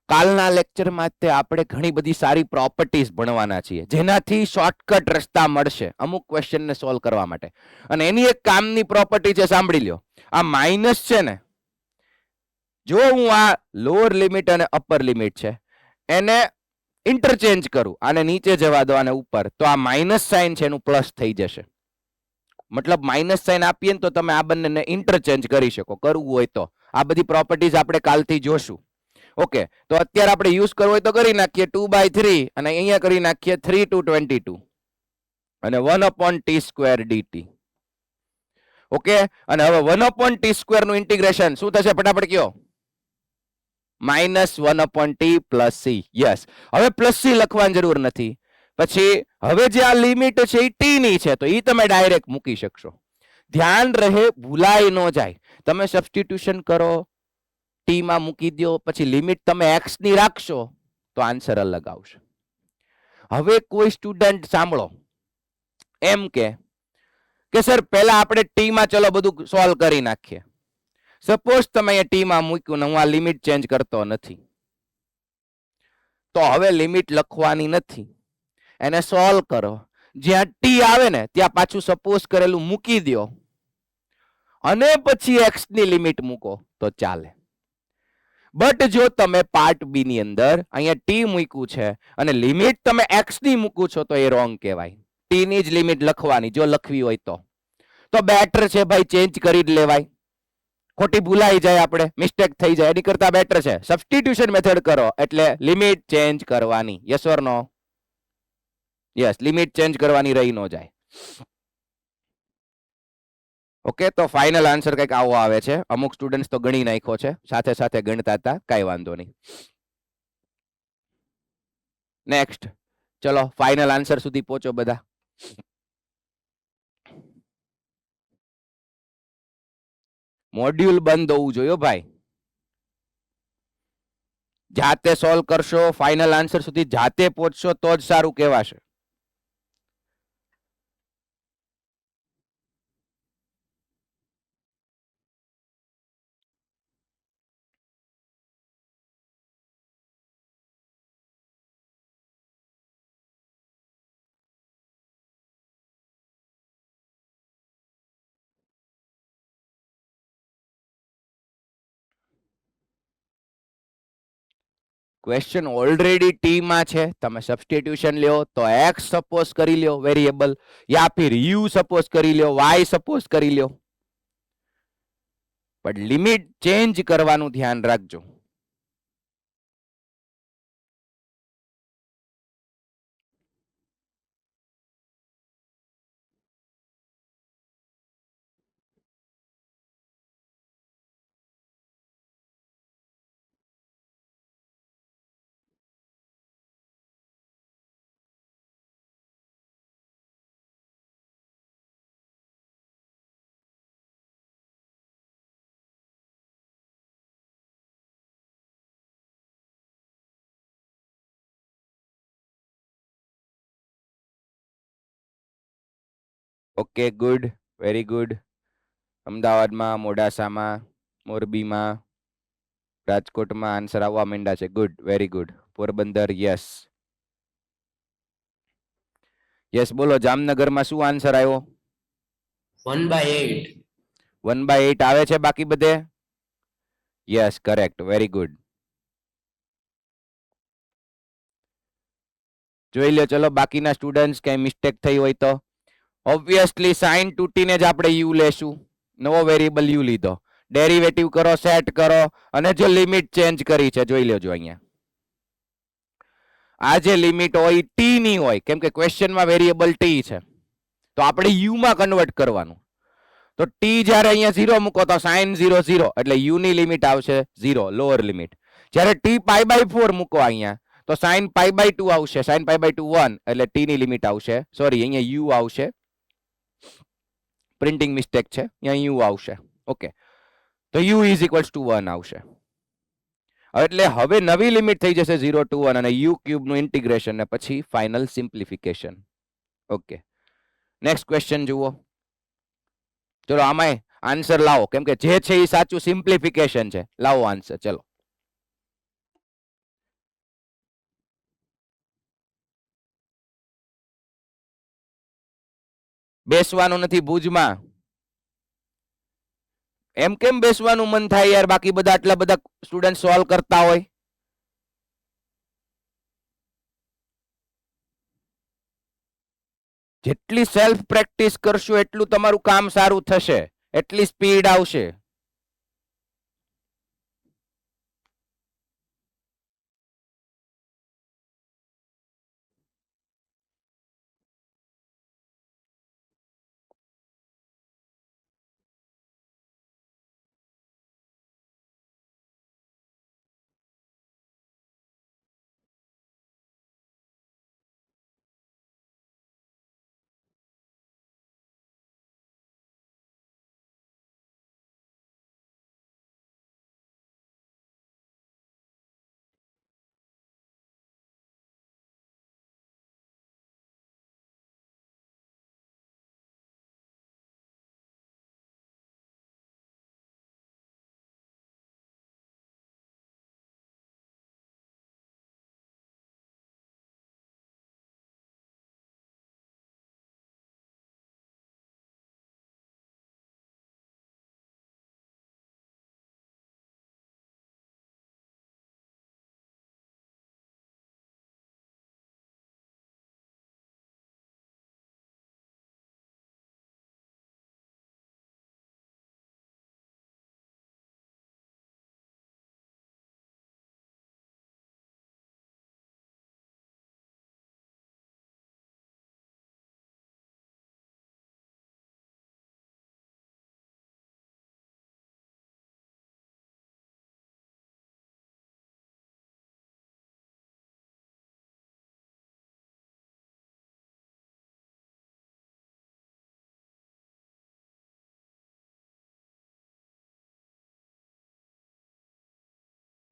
કાલના લેક્ચરમાં આપણે ઘણી બધી સારી પ્રોપર્ટીઝ ભણવાના છીએ, જેનાથી શોર્ટકટ રસ્તા મળશે અમુક ક્વેશ્ચનને સોલ્વ કરવા માટે. અને એની એક કામની પ્રોપર્ટી છે, સાંભળી લ્યો. આ માઇનસ છે ને, જો હું આ લોઅર લિમિટ અને અપર લિમિટ છે એને ઇન્ટરચેન્જ કરું, આને નીચે જવા દો અને ઉપર, તો આ માઇનસ સાઇન છે એનું પ્લસ થઈ જશે. મતલબ માઇનસ સાઇન આપીએ ને તો તમે આ બંનેને ઇન્ટરચેન્જ કરી શકો, કરવું હોય તો. આ બધી પ્રોપર્ટીઝ આપણે કાલથી જોશું. ઓકે, તો અત્યારે આપણે યુઝ કરવું હોય તો કરી નાખીએ 2/3, અને અહીંયા કરી નાખીએ 3 to 22 અને 1/t² dt. ઓકે, અને હવે 1/t² નું ઇન્ટિગ્રેશન શું થશે ફટાફટ કયો? -1/t + c. યસ, હવે પ્લસ c લખવાની જરૂર નથી. પછી હવે જે આ લિમિટ છે એ t ની છે, તો એ તમે ડાયરેક્ટ મૂકી શકશો. ધ્યાન રહે, ભૂલાઈ ન જાય. તમે સબસ્ટિટ્યુશન કરો, t માં મૂકી દો, પછી લિમિટ તમે x ની રાખશો તો આન્સર અલગ આવશે. હવે કોઈ સ્ટુડન્ટ સાંભળો એમ કે સર પહેલા આપણે t માં ચલો બધું સોલ્વ કરી નાખીએ. સપોઝ તમે અહીંયા t માં મૂક્યું ને હું આ લિમિટ ચેન્જ કરતો નથી, તો હવે લિમિટ લખવાની નથી, એને સોલ્વ કરો. જ્યાં t આવે ને ત્યાં પાછું સપોઝ કરેલું મૂકી દો, અને પછી x ની લિમિટ મૂકો તો ચાલે. બટ જો તમે પાર્ટ બી ની અંદર અહીંયા t મૂક્યું છે અને લિમિટ તમે x ની મૂકો છો તો એ રોંગ કહેવાય. t ની જ લિમિટ લખવાની, જો લખવી હોય તો બેટર છે ભાઈ, ચેન્જ કરી જ લેવાય. ખોટી ભૂલાઈ જાય, આપણે મિસ્ટેક થઈ જાય, એની કરતા બેટર છે સબસ્ટિટ્યુશન મેથડ કરો, એટલે લિમિટ ચેન્જ કરવાની. Yes or no? Yes, limit change કરવાની રહી ન જાય. ઓકે, તો ફાઇનલ આન્સર કંઈક આવો આવે છે. અમુક સ્ટુડન્ટ્સ તો ગણી નાખ્યો છે, સાથે સાથે ગણતા હતા, કઈ વાંધો નહીં. નેક્સ્ટ, ચલો ફાઇનલ આન્સર સુધી પહોંચો બધા. મોડ્યુલ બંધ હોવું જોઈએ ભાઈ. જાતે સોલ્વ કરશો, ફાઇનલ આન્સર સુધી જાતે પહોંચશો તો જ સારું કહેવાશે. ક્વેશ્ચન ઓલરેડી ટી માં છે, તમે સબસ્ટિટ્યુશન લ્યો તો એક્સ સપોઝ કરી લ્યો variable, yeah Phir you suppose કરી લ્યો, વાય સપોઝ કરી લ્યો, પણ લિમિટ ચેન્જ કરવાનું ધ્યાન રાખજો. Okay good, very good. અમદાવાદમાં, મોડાસામાં, મોરબીમાં, રાજકોટમાં આન્સર આવવા માંડ્યા છે. Good, very good. Porbandar, yes. Yes બોલો, જામનગરમાં શું આન્સર આવ્યો? 1/8. 1/8 આવે છે બાકી બધે? Yes, correct, very good. જોઈ લો ચલો બાકીના સ્ટુડન્ટ્સ કઈ મિસ્ટેક થઈ હોય તો. ઓબ્વિયસલી સાઇન તૂટીને જ આપણે યુ લેશું, નવો વેરિયેબલ યુ લીધો, ડેરિવેટિવ કરો, સેટ કરો અને જો લિમિટ ચેન્જ કરી છે જોઈ લેજો અહીંયા. આ જે લિમિટ હોય ટી ની હોય, કેમ કે ક્વેશ્ચનમાં વેરિયેબલ ટી છે, તો આપણે યુ માં કન્વર્ટ કરવાનું. તો ટી જ્યારે અહીંયા 0 મૂકો તો sin 0 0 એટલે યુ ની લિમિટ આવશે 0, લોઅર લિમિટ. જ્યારે ટી π/4 મૂકો અહીંયા તો sin π/2 આવશે, sin π/2 1 એટલે ટી ની લિમિટ આવશે, સોરી અહીંયા યુ આવશે, પ્રિન્ટિંગ મિસ્ટેક છે, અહીંયા યુ આવશે. ઓકે, તો યુ ઇઝ ઇક્વલ્સ ટુ 1 આવશે. એટલે હવે નવી લિમિટ થઈ જશે 0 to 1 અને યુ ક્યુબ નું ઇન્ટિગ્રેશન ને પછી final simplification. Okay, next question જુઓ. ચલો આમાંય આન્સર લાવો, કેમ કે જે છે એ સાચું સિમ્પ્લિફિકેશન છે. લાવો આન્સર, ચલો. બેસવાનું નથી ભુજમાં. એમ કેમ બેસવાનું મન થાય યાર, બાકી બધા આટલા બધા સ્ટુડન્ટ સોલ્વ કરતા હોય. જેટલી સેલ્ફ પ્રેક્ટિસ કરશો એટલું તમારું કામ સારું થશે, એટલી સ્પીડ આવશે.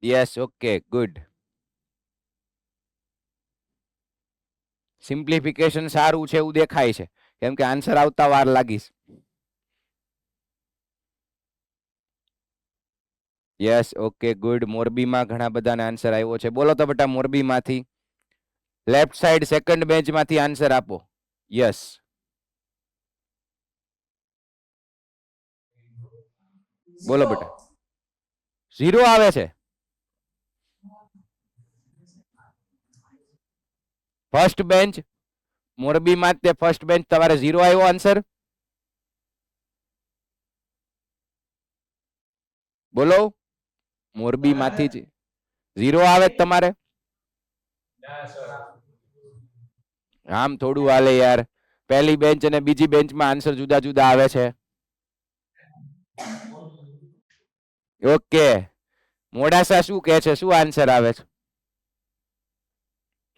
Yes, okay, good. સિમ્પ્લિફિકેશન સારું છે એવું દેખાય છે, કેમ કે આન્સર આવતા વાર લાગીશ. Yes, okay, good. મોરબીમાં ઘણા બધાને આન્સર આવ્યો છે. બોલો તો બેટા મોરબીમાંથી, લેફ્ટ સાઈડ સેકન્ડ બેન્ચમાંથી આન્સર આપો. યસ. બોલો બેટા. 0 આવે છે. ફર્સ્ટ બેન્ચ મોરબીમાં તે ફર્સ્ટ બેન્ચ તમારે 0 આવ્યો આન્સર. બોલો, મોરબીમાંથી જ 0 આવે જ તમારે. ના સર. આમ થોડું હાલે યાર. પહેલી બેન્ચ અને બીજી બેન્ચમાં આન્સર જુદા જુદા આવે છે. ઓકે, મોડાસા શું કહે છે, શું આન્સર આવે છે?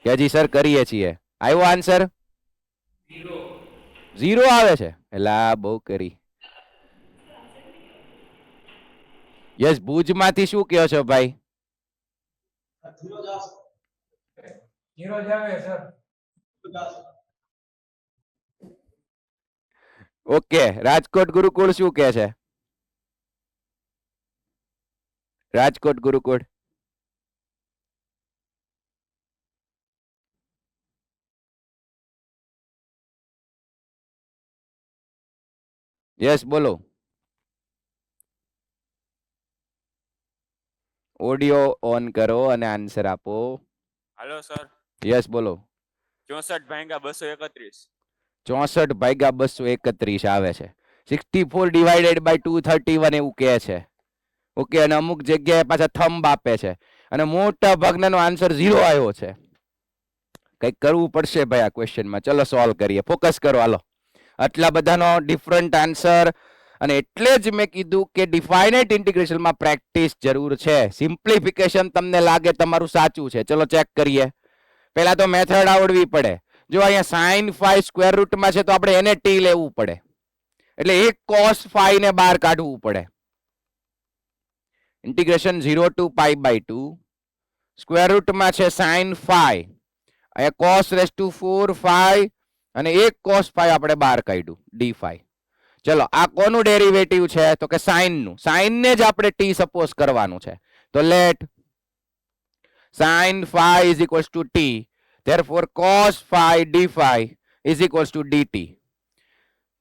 કે હજી સર કરીએ છીએ. આવ્યો આન્સર 0 આવે છે. એલા બહુ કરી. યસ, ભુજમાંથી શું કહો છો ભાઈ? 0 જ આવે સર. ઓકે, રાજકોટ ગુરુકુળ શું કહે છે? રાજકોટ ગુરુકુળ યસ બોલો. ઓડિયો ઓન કરો અને આન્સર આપો. હાલો સર, યસ બોલો. 64 ભાગ્યા 231. 64 ભાગ્યા 231 આવે છે. 64 ડિવાઇડેડ બાય 231 એવું કહે છે. ઓકે, અને અમુક જગ્યાએ પાછા થંબ આપે છે અને મોટા ભાગનાનો આન્સર 0 આવ્યો છે. કંઈક કરવું પડશે ભાઈ આ ક્વેશ્ચનમાં. ચલો સોલ્વ કરીએ, ફોકસ કરો. હાલો, આટલા બધાનો ડિફરન્ટ આન્સર, અને એટલે જ મેં કીધું કે ડિફાઇનાઇટ ઇન્ટિગ્રેશનમાં પ્રેક્ટિસ જરૂર છે. સિમ્પ્લિફિકેશન તમને લાગે તમારું સાચું છે. ચલો ચેક કરીએ. પહેલા તો મેથડ આવડવી પડે. જો અહીંયા sin phi સ્ક્વેર રૂટમાં છે તો આપણે એને t લેવું પડે, એટલે એક cos phi ને બહાર કાઢવું પડે. Integration 0 to pi by 2 square રૂટમાં છે sin phi, અહીંયા cos raised to 4 phi અને એક cos phi આપણે બહાર કાઢ્યું d phi. ચલો આ કોનું ડેરિવેટિવ છે? તો કે sin નું. sin ને જ આપણે t સપોઝ કરવાનું છે. તો late sin phi is equals to t, therefore cos phi d phi is equals to dt.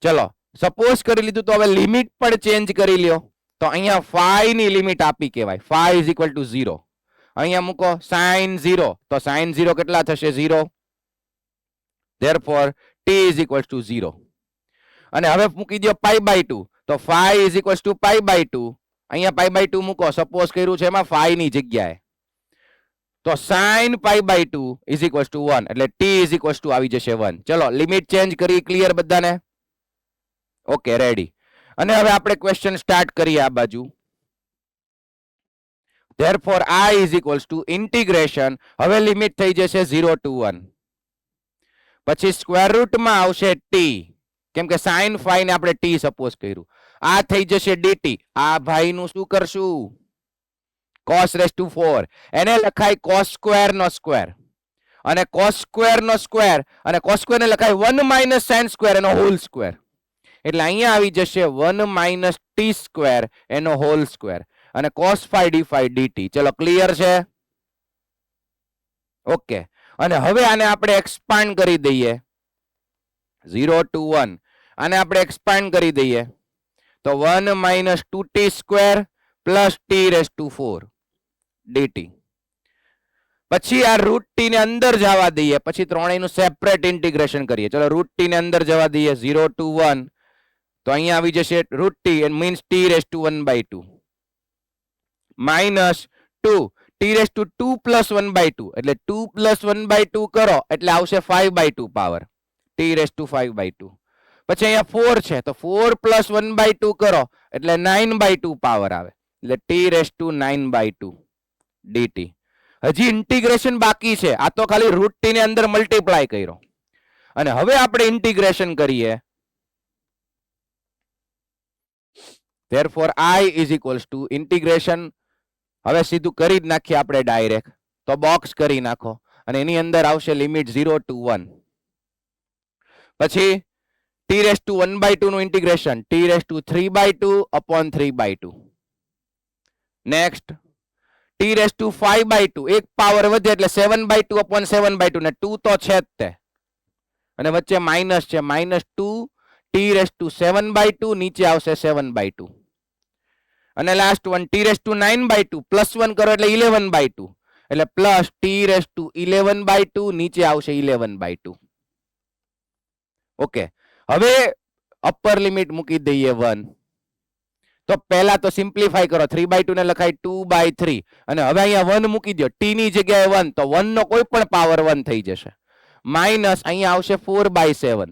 ચલો સપોઝ કરી લીધું, તો હવે લિમિટ પણ ચેન્જ કરી લ્યો. તો અહીંયા phi ની લિમિટ આપી કહેવાય. phi is equal to 0. અહીંયા મૂકો sin 0, તો sin 0 કેટલા થશે? 0. therefore t is equals to 0. અને હવે મૂકી દો pi by 2, તો phi is equals to pi by 2. અહીંયા pi by 2 મૂકો, સપોઝ કર્યું છે એમાં phi ની જગ્યાએ. તો sin pi by 2 is equals to 1, એટલે t is equals to આવી જશે 1. ચલો લિમિટ ચેન્જ કરી, ક્લિયર બધાને? Okay, ready. અને હવે આપણે ક્વેશ્ચન સ્ટાર્ટ કરીએ આ બાજુ. therefore I is equals to integration, હવે લિમિટ થઈ જશે 0 to 1. પછી સ્ક્વેર રૂટમાં આવશે t, કેમ કે sin phi ને આપણે t સપોઝ કર્યું. આ થઈ જશે dt. આ ભાઈ નું શું કરશું? cos raised to 4. એને લખાય cos સ્ક્વેર નો સ્ક્વેર, અને cos સ્ક્વેર નો સ્ક્વેર, અને cos સ્ક્વેર ને લખાય 1 minus sin સ્ક્વેર એનો હોલ સ્ક્વેર. એટલે અહીંયા આવી જશે 1 minus t સ્ક્વેર એનો હોલ સ્ક્વેર, અને cos phi d phi dt. ચલો ક્લિયર છે? ઓકે, અને હવે આને આપણે એક્સપાન્ડ કરી દઈએ 0 to 1. આને આપણે એક્સપાન્ડ કરી દઈએ તો 1 minus 2t square plus t raised to 4 dt. પછી આ રૂટ t ને અંદર જવા દઈએ, પછી ત્રણેયનું સેપરેટ ઇન્ટિગ્રેશન કરીએ. ચલો રૂટ t ને અંદર જવા દઈએ 0 to 1, તો અહીંયા આવી જશે route t, it means t raised to 1 by 2 minus 2 t raised to 2 plus 1 by 2, એટલે 2 plus 1 by 2 કરો એટલે આવશે 5 by 2 power, t raised to 5 by 2. પછી અહીંયા 4 છે તો 4 plus 1 by 2 કરો એટલે 9 by 2 પાવર આવે, એટલે t raised to 9 by 2 dt. હજી ઇન્ટિગ્રેશન બાકી છે, આ તો ખાલી રૂટ t ને અંદર મલ્ટીપ્લાય કર્યો. અને હવે આપણે ઇન્ટિગ્રેશન કરીએ. therefore I is equals to integration, હવે સીધું કરી જ નાખીએ આપણે ડાયરેક્ટ, તો બોક્સ કરી નાખો અને એની અંદર આવશે લિમિટ 0 to 1. પછી t raised to 1 by 2 નું integration t raised to 3 by 2 upon 3 by 2. Next t raised to 5 by 2, એક પાવર વધે એટલે 7 by 2 upon 7 by 2, ને 2 તો છે જ તે, અને વચ્ચે માઇનસ છે, minus 2 t raised to 7 by 2, નીચે આવશે 7 by 2. અને last one t raised to 9 by 2 plus 1 કરો એટલે 11 by 2, એટલે પ્લસ t⁻11/2 નીચે આવશે 11/2. ઓકે, હવે અપર લિમિટ મૂકી દઈએ 1. તો પહેલા તો સિમ્પ્લિફાય કરો, 3/2 ને લખાય 2/3 અને હવે અહીંયા 1 મૂકી દો, t ની જગ્યાએ 1, તો 1 નો કોઈ પણ પાવર 1 થઈ જશે. માઇનસ અહીંયા આવશે 4/7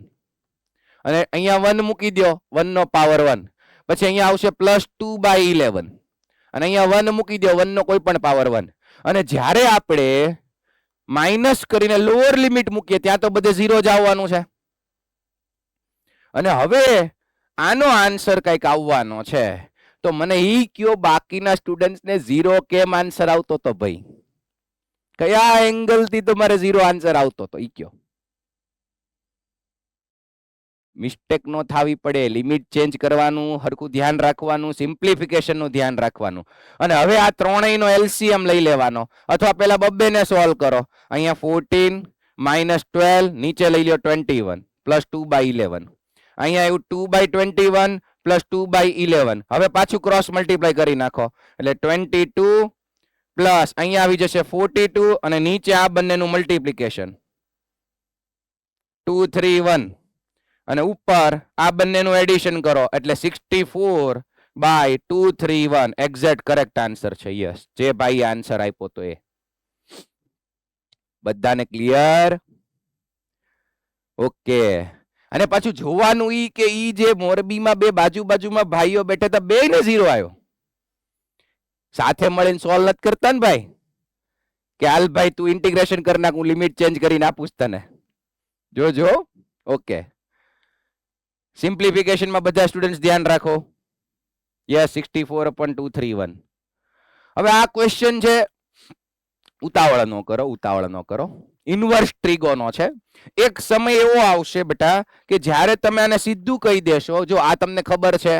અને અહીંયા 1 મૂકી દો, 1 નો પાવર 1. પછી અહીંયા આવશે પ્લસ 2/11 અને અહીંયા 1 મૂકી દો, 1 નો કોઈ પણ પાવર 1. અને જ્યારે આપણે માઇનસ કરીને લોઅર લિમિટ મૂકીએ ત્યાં તો બધે 0 જ આવવાનું છે. અને હવે આનો આન્સર કઈક આવવાનો છે. તો મને ઈ કયો બાકીના સ્ટુડન્ટ્સ ને 0 કેમ આન્સર આવતો તો ભાઈ? કયા એંગલ થી તમારે 0 આન્સર આવતો તો ઈ કયો? મિસ્ટેક નો થાવી પડે, લિમિટ ચેન્જ કરવાનું, હરખું ધ્યાન રાખવાનું, સિમ્પ્લિફિકેશન નું ધ્યાન રાખવાનું. અને હવે આ ત્રણેયનો એલસીએમ લઈ લેવાનો, અથવા પેલા બબ્બે ને સોલ્વ કરો. અહીંયા 14 -12 નીચે લઈ લ્યો 21 પ્લસ 2/11. અહીંયા આવ્યું 2/21 પ્લસ 2/11. હવે પાછું ક્રોસ મલ્ટીપ્લાય કરી નાખો એટલે 22 પ્લસ અહીંયા આવી જશે 42 અને નીચે આ બંનેનું મલ્ટીપ્લિકેશન 231 અને ઉપર આ બંનેનું એડિશન કરો એટલે 64/231. એક્ઝેક્ટ કરેક્ટ આન્સર છે. યસ, જે ભાઈ આન્સર આપ્યો તો એ. બધાને ક્લિયર? ઓકે. અને પાછું જોવાનું ઈ કે ઈ જે મોરબીમાં બે બાજુમાં ભાઈઓ બેઠા હતા, બે ને 0 આવ્યો. સાથે મળીને સોલ્વ નથી કરતા ને ભાઈ, કે હાલ ભાઈ તું ઇન્ટિગ્રેશન કરી નાખ, હું લિમિટ ચેન્જ કરીને આપું તને. જો ઓકે. સિમ્પ્લિફિકેશન માં બધા સ્ટુડન્ટ્સ ધ્યાન રાખો. યસ, 64/231. હવે આ ક્વેશ્ચન છે, ઉતાવળ ન કરો. ઇન્વર્સ ટ્રિગોનો છે. એક સમય એવો આવશે બેટા કે જ્યારે તમે આને સીધું કહી દેશો, જો આ તમને ખબર છે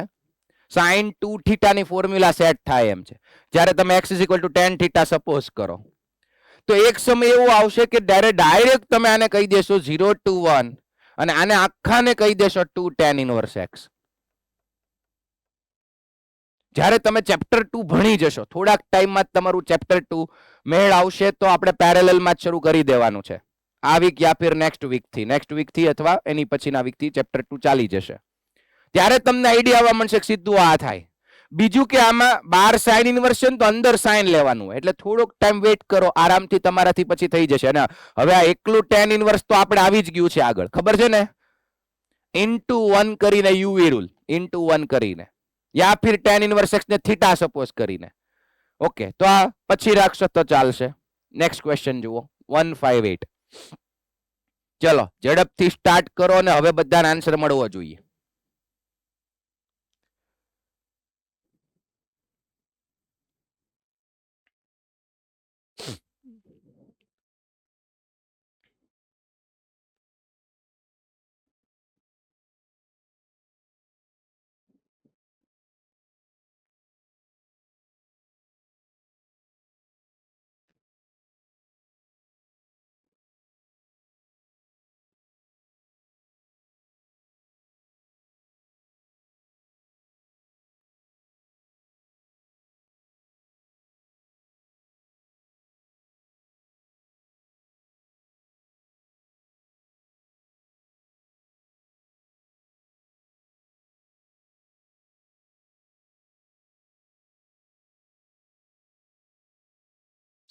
sin 2θ ની ફોર્મ્યુલા સેટ થાય એમ છે. જ્યારે તમે x = tan θ સપોઝ કરો, તો એક સમય એવો આવશે કે ડાયરેક્ટ તમે આને કહી દેશો 0 to 1 અને આને આખાને કહી દેશો 2 tan inverse x. જ્યારે તમે ચેપ્ટર 2 ભણી જશો, થોડાક ટાઈમમાં તમારું ચેપ્ટર 2 મેળ આવશે, તો આપણે પેરેલલમાં જ શરૂ કરી દેવાનું છે. આ વીક યા ફિર નેક્સ્ટ વીક થી અથવા એની પછીના વીક થી ચેપ્ટર 2 ચાલી જશે. ત્યારે તમને આઈડિયા આવવા મળશે કે સીધું આ થાય. બીજું કે આમાં 12 સાઇન ઇન્વર્સ છે તો અંદર સાઇન લેવાનું હોય, એટલે થોડોક ટાઈમ વેઇટ કરો, આરામથી તમારાથી પછી થઈ જશે. અને હવે આ એકલું tan ઇન્વર્સ તો આપણે આવી જ ગયું છે આગળ, ખબર છે ને? *1 કરીને યુવી રૂલ, *1 કરીને, યા ફિર tan ઇન્વર્સ x ને થીટા સપોઝ કરીને. ઓકે, તો આ પછી રાખશો તો ચાલશે. નેક્સ્ટ ક્વેશ્ચન જુઓ, 158. ચલો ઝડપથી સ્ટાર્ટ કરો અને હવે બધાને આન્સર મળવો જોઈએ.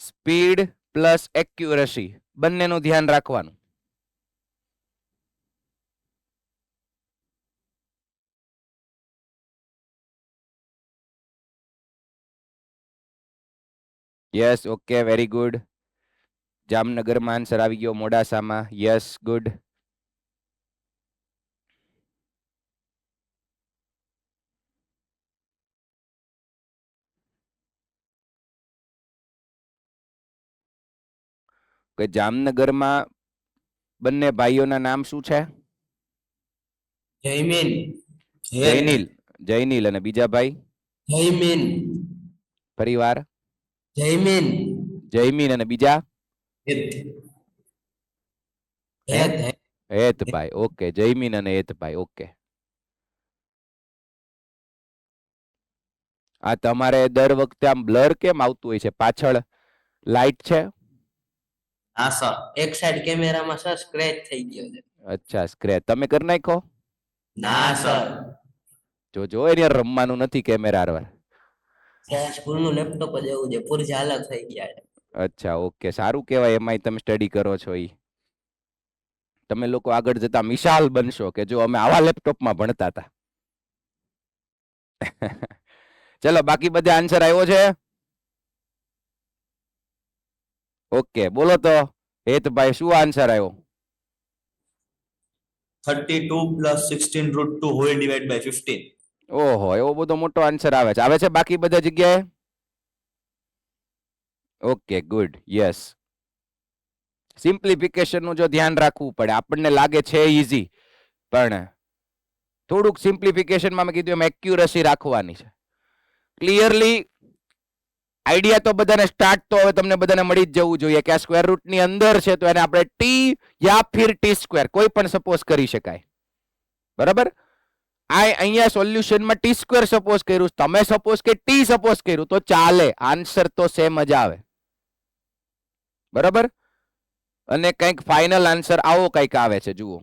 સ્પીડ પ્લસ એક્યુરસી બંનેનું ધ્યાન રાખવાનું. Yes, okay, very good. જામનગરમાં આન્સર આવી ગયો, મોડાસામાં. Yes, good. કે જામનગરમાં બંને ભાઈઓના નામ શું છે? જયનીલ અને બીજા ભાઈ? ફરીવાર? જયમીન અને બીજા? હેતભાઈ. ઓકે, જયમીન અને હેતભાઈ. ઓકે, આ તમારે દર વખતે આમ બ્લર કેમ આવતું હોય છે? પાછળ લાઇટ છે? હા સર, એક સાઈડ કેમેરામાં સર સ્ક્રેચ થઈ ગયો છે. અચ્છા, સ્ક્રેચ તમે કરી નાખો? ના સર, જો એને રમવાનું નથી કેમેરા હારવાર. સ્કૂલ નું લેપટોપ જ એવું છે, પુરજા અલગ થઈ ગયા છે. અચ્છા, ઓકે, સારું કહેવાય. એમાંય તમે સ્ટડી કરો છો. તમે લોકો આગળ જતા મિસાલ બનશો કે જો અમે આવા લેપટોપમાં ભણતા હતા. ચલો, બાકી બધા આન્સર આવ્યો છે? ઓકે, બોલો તો હેતભાઈ, શું આન્સર આવ્યો? 32 plus 16 root 2 whole divided by 15. ઓહો, એવો બધો મોટો આન્સર આવે છે બાકી બધા જગ્યાએ? Okay, good, yes. સિમ્પ્લિફિકેશન નું જો ધ્યાન રાખવું પડે. આપણને લાગે છે ઈઝી, પણ થોડુંક સિમ્પ્લિફિકેશનમાં મેં કીધું એમ એક્યુરસી રાખવાની છે. ક્લિયરલી આઈડિયા તો બધાને સ્ટાર્ટ તો હવે તમને બધાને મળી જ જવું જોઈએ કે આ સ્ક્વેર રૂટ ની અંદર છે તો એને આપણે ટી યા ફિર ટી સ્ક્વેર કોઈ પણ સપોઝ કરી શકાય. બરાબર? આ અહીંયા સોલ્યુશનમાં ટી સ્ક્વેર સપોઝ કર્યું, તમે સપોઝ કે ટી સપોઝ કર્યું તો ચાલે, આન્સર તો સેમ જ આવે. બરાબર? અને કંઈક ફાઇનલ આન્સર આવો કંઈક આવે છે, જુઓ.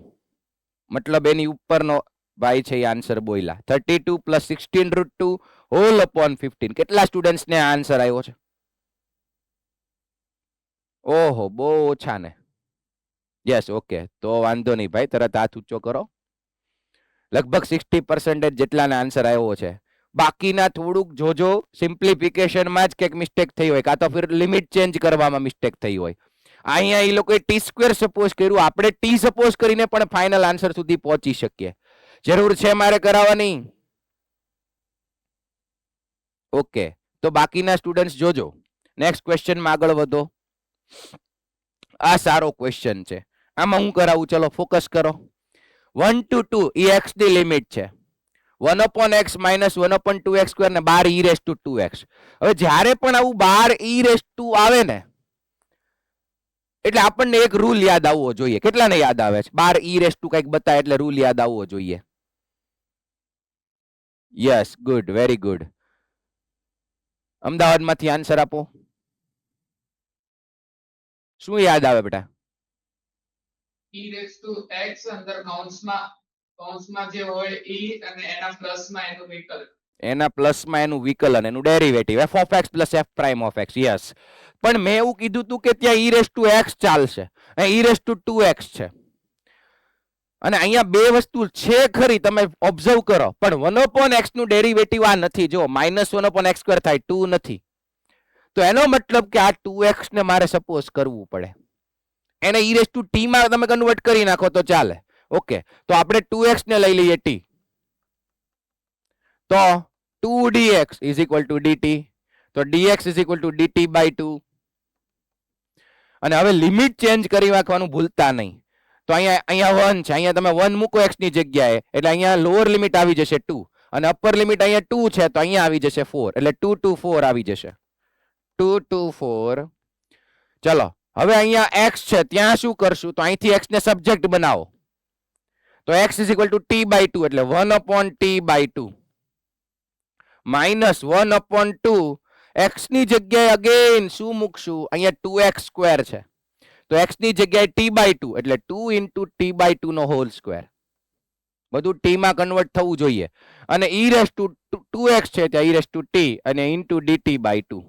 મતલબ એની ઉપરનો ભાઈ છે એ આન્સર બોલ્યા 32 plus 16 root 2 whole upon 15. કેટલા સ્ટુડન્ટ્સ ને આન્સર આવ્યો છે? ઓહો, બહુ ઓછા ને. યસ, ઓકે, તો વાંધો નહીં ભાઈ, તરત હાથ ઊંચો કરો. લગભગ 60% જેટલાને આન્સર આવ્યો છે. બાકીના થોડુંક જોજો સિમ્પ્લિફિકેશનમાં જ કંઈક મિસ્ટેક થઈ હોય, કાં તો ફિર લિમિટ ચેન્જ કરવામાં મિસ્ટેક થઈ હોય. અહીંયા એ લોકોએ ટી સ્ક્વેર સપોઝ કર્યું, આપણે ટી સપોઝ કરીને પણ ફાઇનલ આન્સર સુધી પહોંચી શકીએ. જરૂર છે મારે કરાવવાની? ઓકે, તો બાકીના સ્ટુડન્ટ્સ જોજો. નેક્સ્ટ ક્વેશ્ચનમાં આગળ વધો. આ સારો ક્વેશ્ચન છે, આમાં હું કરાવું, ચલો ફોકસ કરો. 1 to 2 એ x ની લિમિટ છે. 1/x minus 1/2x સ્ક્વેર ને 12e⁻²x. હવે જ્યારે પણ આવું 12e⁻² આવે ને એટલે આપણને એક રૂલ યાદ આવવો જોઈએ. કેટલાને યાદ આવે છે? 12e⁻² કંઈક બતાય એટલે રૂલ યાદ આવવો જોઈએ. Yes, good, very good. અમદાવાદમાંથી આન્સર આપો. શું યાદ આવે બેટા? e⁻x અંદર કૌંસમાં જે હોય e અને એના પ્લસમાં એનું વિકલ્પ. એના પ્લસમાં એનું વિકલન, એનું ડેરિવેટિવ f(x + f'(x). યસ, પણ મેં એવું કીધું હતું કે ત્યાં e⁻x ચાલશે, અહીં e⁻²x છે. અને અહીંયા બે વસ્તુ છે ખરી, તમે ઓબ્ઝર્વ કરો, પણ 1/x નું ડેરિવેટિવ આ નથી. જો -1/x² થાય, 2 નથી. તો એનો મતલબ કે આ 2x ને મારે સપોઝ કરવું પડે. એને e⁻t માં તમે કન્વર્ટ કરી નાખો તો ચાલે. ઓકે, તો આપણે 2x ને લઈ લઈએ t. તો 2dx = dt. તો dx = dt/2. અને હવે લિમિટ ચેન્જ કરી નાખવાનું ભૂલતા નહીં. તો અહીંયા 1 છે, અહીંયા તમે 1 મૂકો x ની જગ્યાએ એટલે અહીંયા લોઅર લિમિટ આવી જશે 2 અને અપર લિમિટ અહીંયા 2 છે તો અહીંયા આવી જશે 4 એટલે 2 to 4 આવી જશે. 2 to 4. ચલો, હવે અહીંયા x છે, ત્યાં શું કરશું? તો અહીંથી x ને સબ્જેક્ટ બનાવો. તો x = t/2 એટલે 1/t/2 minus 1/2. x ની જગ્યાએ અગેન શું મૂકશું? અહીંયા 2x² છે તો x ની જગ્યાએ t/2 એટલે 2 × t/2 નો હોલ સ્ક્વેર. બધું t માં કન્વર્ટ થવું જોઈએ. અને e⁻²x છે ત્યાં e⁻t અને dt/2.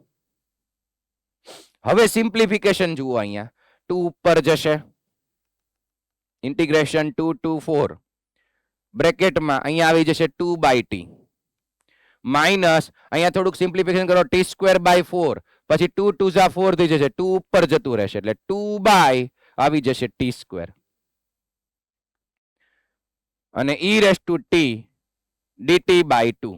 હવે સિમ્પ્લિફિકેશન જુઓ, અહીંયા 2 ઉપર જશે, ઇન્ટિગ્રેશન 2 to 4 બ્રેકેટમાં અહીંયા આવી જશે 2/t માઇનસ અહીંયા થોડુંક સિમ્પ્લિફિકેશન કરો t²/4 પછી 2 2 જા 4 થઈ જશે, 2 ઉપર જતું રહેશે એટલે 2/ આવી જશે t². અને e⁻t dt/2.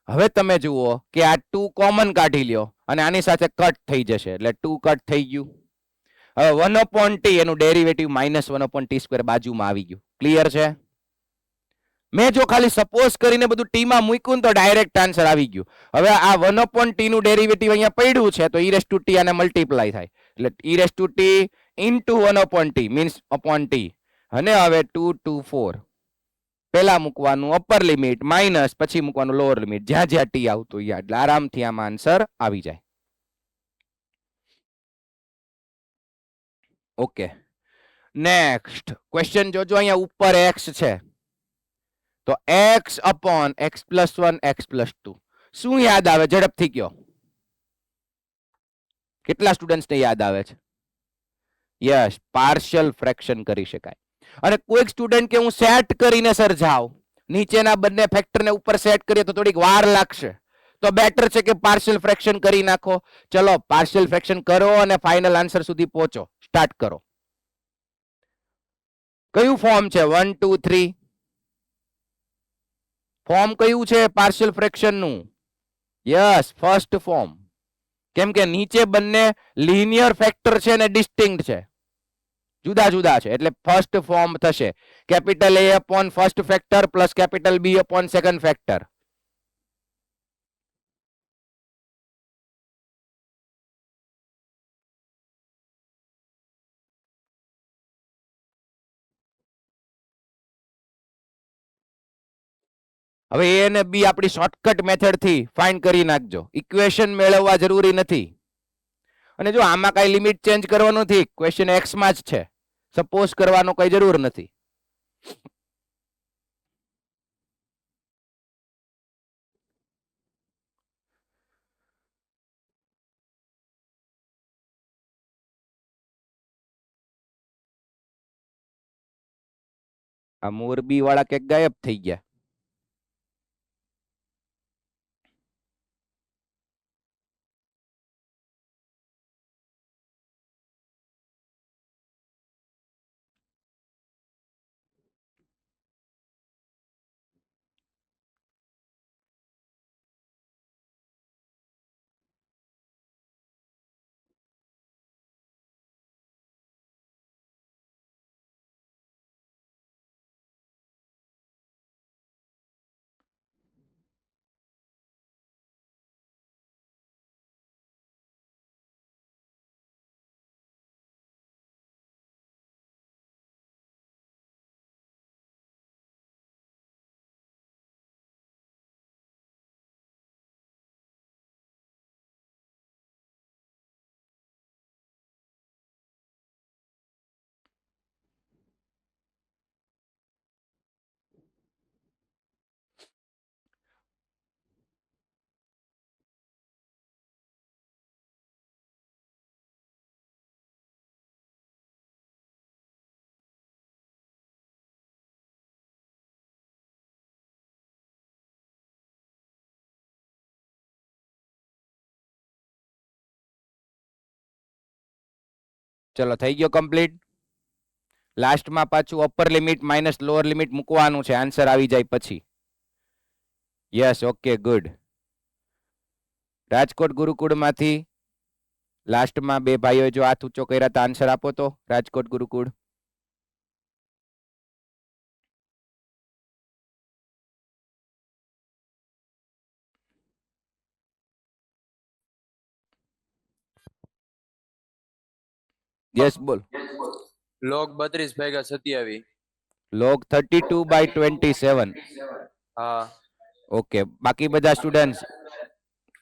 હવે તમે જુઓ કે આ 2 કોમન કાઢી લ્યો અને આની સાથે કટ થઈ જશે એટલે 2 કટ થઈ ગયું. હવે 1/t એનું ડેરિવેટિવ -1/t² બાજુમાં આવી ગયું. ક્લિયર છે? મેં જો ખાલી સપોઝ કરીને બધું ટી માં મૂક્યું તો ડાયરેક્ટ આન્સર આવી ગયું. હવે આ 1/t નું ડેરિવેટિવ અહીંયા પડ્યું છે તો e⁻t આને મલ્ટીપ્લાય થાય એટલે e⁻t * 1/t means upon t. અને હવે 2 to 4 પહેલા મૂકવાનું અપર લિમિટ માઇનસ પછી મૂકવાનું લોઅર લિમિટ, જ્યાં જ્યાં t આવતું એટલે આરામથી આમાં આન્સર આવી જાય. ઓકે નેક્સ્ટ ક્વેશ્ચન જોજો, અહીંયા ઉપર x છે તો x upon x plus 1 x plus 2 શું યાદ આવે ઝડપથી કયો? કેટલા સ્ટુડન્ટ્સને યાદ આવે છે? યસ, પાર્શિયલ ફ્રેક્શન કરી શકાય. અને કોઈક સ્ટુડન્ટ કે હું સેટ કરીને સર જાઉં, નીચેના બંને ફેક્ટરને ઉપર સેટ કરીએ તો થોડીક વાર લાગશે, તો બેટર છે કે પાર્શિયલ ફ્રેક્શન કરી નાખો. ચલો પાર્શિયલ ફ્રેક્શન કરો અને ફાઇનલ આન્સર સુધી પહોંચો. સ્ટાર્ટ કરો. કયું ફોર્મ છે? 1 2 3 ફોર્મ કયું છે પાર્શિયલ ફ્રેક્શન નું? Yes, first form. કેમ કે નીચે બંને લિનિયર ફેક્ટર છે અને ડિસ્ટિંક્ટ છે, જુદા જુદા છે, એટલે ફર્સ્ટ ફોર્મ થશે capital A upon first factor plus capital B upon second factor. હવે A અને B આપણી શોર્ટકટ મેથડ થી ફાઇન્ડ કરી નાખજો. ઇક્વેશન મેળવવા જરૂરી નથી. અને જો આમાં કઈ લિમિટ ચેન્જ કરવાનું નથી, ક્વેશ્ચન x માં જ છે, સપોઝ કરવાનો કઈ જરૂર નથી. આ મોરબી વાળા કે ગાયબ થઈ ગયા? ચલો થઈ ગયો કમ્પ્લીટ. લાસ્ટમાં પાછું upper limit minus lower limit મૂકવાનું છે આન્સર આવી જાય પછી. Yes, okay, good. રાજકોટ ગુરુકુળમાંથી લાસ્ટમાં બે ભાઈઓ જો હાથ ઊંચો કર્યા તો આન્સર આપો તો. રાજકોટ ગુરુકુળ. યસ, બોલ. log 32 ભાગ્યા 27. log 32/27. હા. ઓકે, બાકી બધા સ્ટુડન્ટ્સ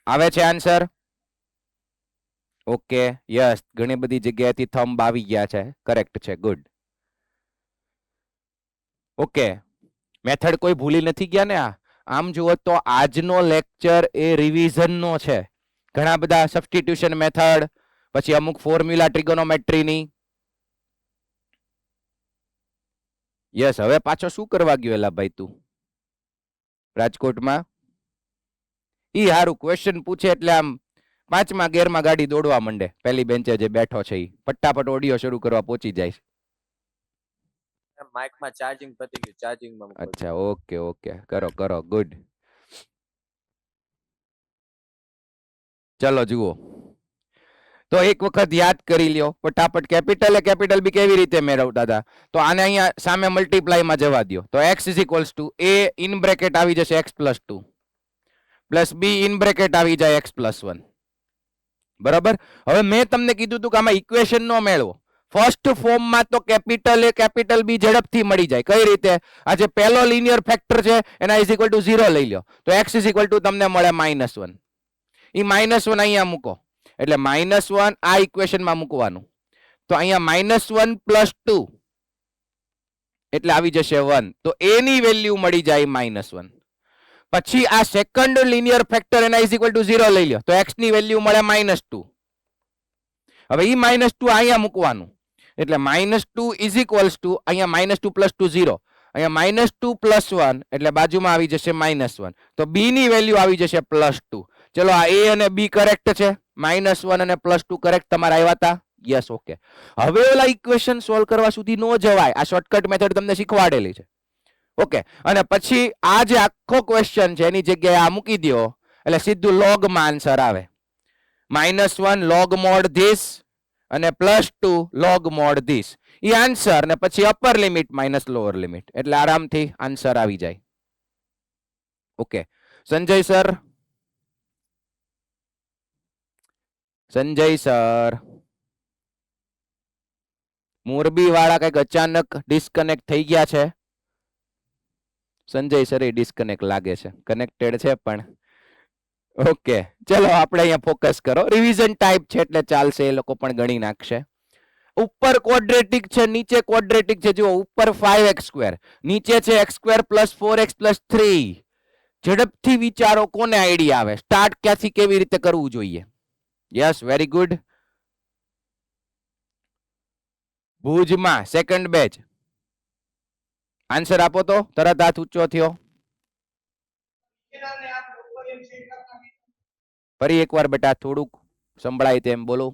આવે છે આન્સર? ઓકે, યસ, ઘણી બધી જગ્યાએથી થંબ આવી ગયા છે, કરેક્ટ છે, ગુડ. ઓકે, મેથડ કોઈ ભૂલી નથી ગયા ને? આમ જુઓ તો આજનો લેક્ચર એ રિવિઝન નો છે. ઘણા બધા સબસ્ટિટ્યુશન મેથડ, પછી અમુક ફોર્મ્યુલા ટ્રિગોનોમેટ્રીની. યસ, હવે પાછો શું કરવા ગયો એલા ભાઈ તું રાજકોટમાં? ઈ હારું, ક્વેશ્ચન પૂછે એટલે આમ 5મા ગેરમાં ગાડી દોડવા માંડે. પહેલી બેન્ચે જે બેઠો છે ઈ ફટાફટ ઓડિયો શરૂ કરવા પહોંચી જાય. માઇક માં ચાર્જિંગ પતી ગયું, ચાર્જિંગ માં મૂકો. અચ્છા, ઓકે ઓકે, કરો કરો, ગુડ. ચલો જુઓ તો એક વખત યાદ કરી લ્યો ફટાફટ. કેપિટલ એ કેપિટલ બી કેવી રીતે મેળવતા હતા? તો આને અહીંયા સામે મલ્ટીપ્લાય માં જવા દો તો x is equals to a in bracket આવી જશે x plus 2 plus b in bracket આવી જાય x પ્લસ 1. બરાબર. હવે મેં તમને કીધું હતું કે આમાં ઇક્વેશન નો મેળવો. ફર્સ્ટ ફોર્મ માં તો કેપિટલ a કેપિટલ b ઝડપથી મળી જાય. કઈ રીતે? આ જે પહેલો લિનિયર ફેક્ટર છે એના ઇઝ ઇક્વલ ટુ 0 લઈ લો તો x ઇઝ ઇક્વલ ટુ તમને મળે -1. ઈ -1 અહીંયા મૂકો એટલે -1 આ ઇક્વેશન માં મૂકવાનું. તો અહીંયા -1 + 2 એટલે આવી જશે 1. તો a ની વેલ્યુ મળી જાય -1. પછી આ સેકન્ડ લિનિયર ફેક્ટર એના ઇઝ ઇક્વલ ટુ 0 લઈ લ્યો તો x ની વેલ્યુ મળે -2. હવે ઈ -2 અહીંયા મૂકવાનું એટલે -2 ઇઝ ઇક્વલ્સ ટુ અહીંયા -2 + 2 0. અહીંયા -2 + 1 એટલે બાજુમાં આવી જશે -1. તો b ની વેલ્યુ આવી જશે +2. ચલો આ a અને b કરેક્ટ છે. -1 અને +2 કરેક્ટ તમારા આવ્યા હતા. Yes, okay. હવે ઓલા ઇક્વેશન સોલ્વ કરવા સુધી નો જવાય. આ શોર્ટકટ મેથડ તમને શીખવાડેલી છે. ઓકે, અને પછી આ જે આખો ક્વેશ્ચન છે એની જગ્યાએ આ મૂકી દો એટલે સીધું log માં આન્સર આવે. -1 log mod this અને +2 log mod this. E answer ને પછી upper limit minus lower limit એટલે આરામથી આન્સર આવી જાય. Okay, Sanjay sir. Sanjay sir, Morbi વાળા કઈક અચાનક ડિસ્કનેક્ટ થઈ ગયા છે. સંજય સર ડિસ્કનેક્ટ લાગે છે, કનેક્ટેડ છે પણ ઓકે. ચલો આપણે અહીંયા ફોકસ કરો. રિવિઝન ટાઈપ છે એટલે ચાલશે, એ લોકો પણ ગણી નાખશે. ઉપર ક્વોડ્રેટિક છે, નીચે ક્વોડ્રેટિક છે. જુઓ, ઉપર 5x², નીચે છે x² + 4x + 3. ઝડપથી વિચારો, કોને આઈડિયા આવે? સ્ટાર્ટ ક્યાંથી કેવી રીતે કરવું જોઈએ? Yes, very good. ભુજમાં સેકન્ડ બેચ આન્સર આપો તો તરત હાથ ઊંચો થયો. ફરી એકવાર બેટા થોડુંક સંભળાય તેમ બોલો.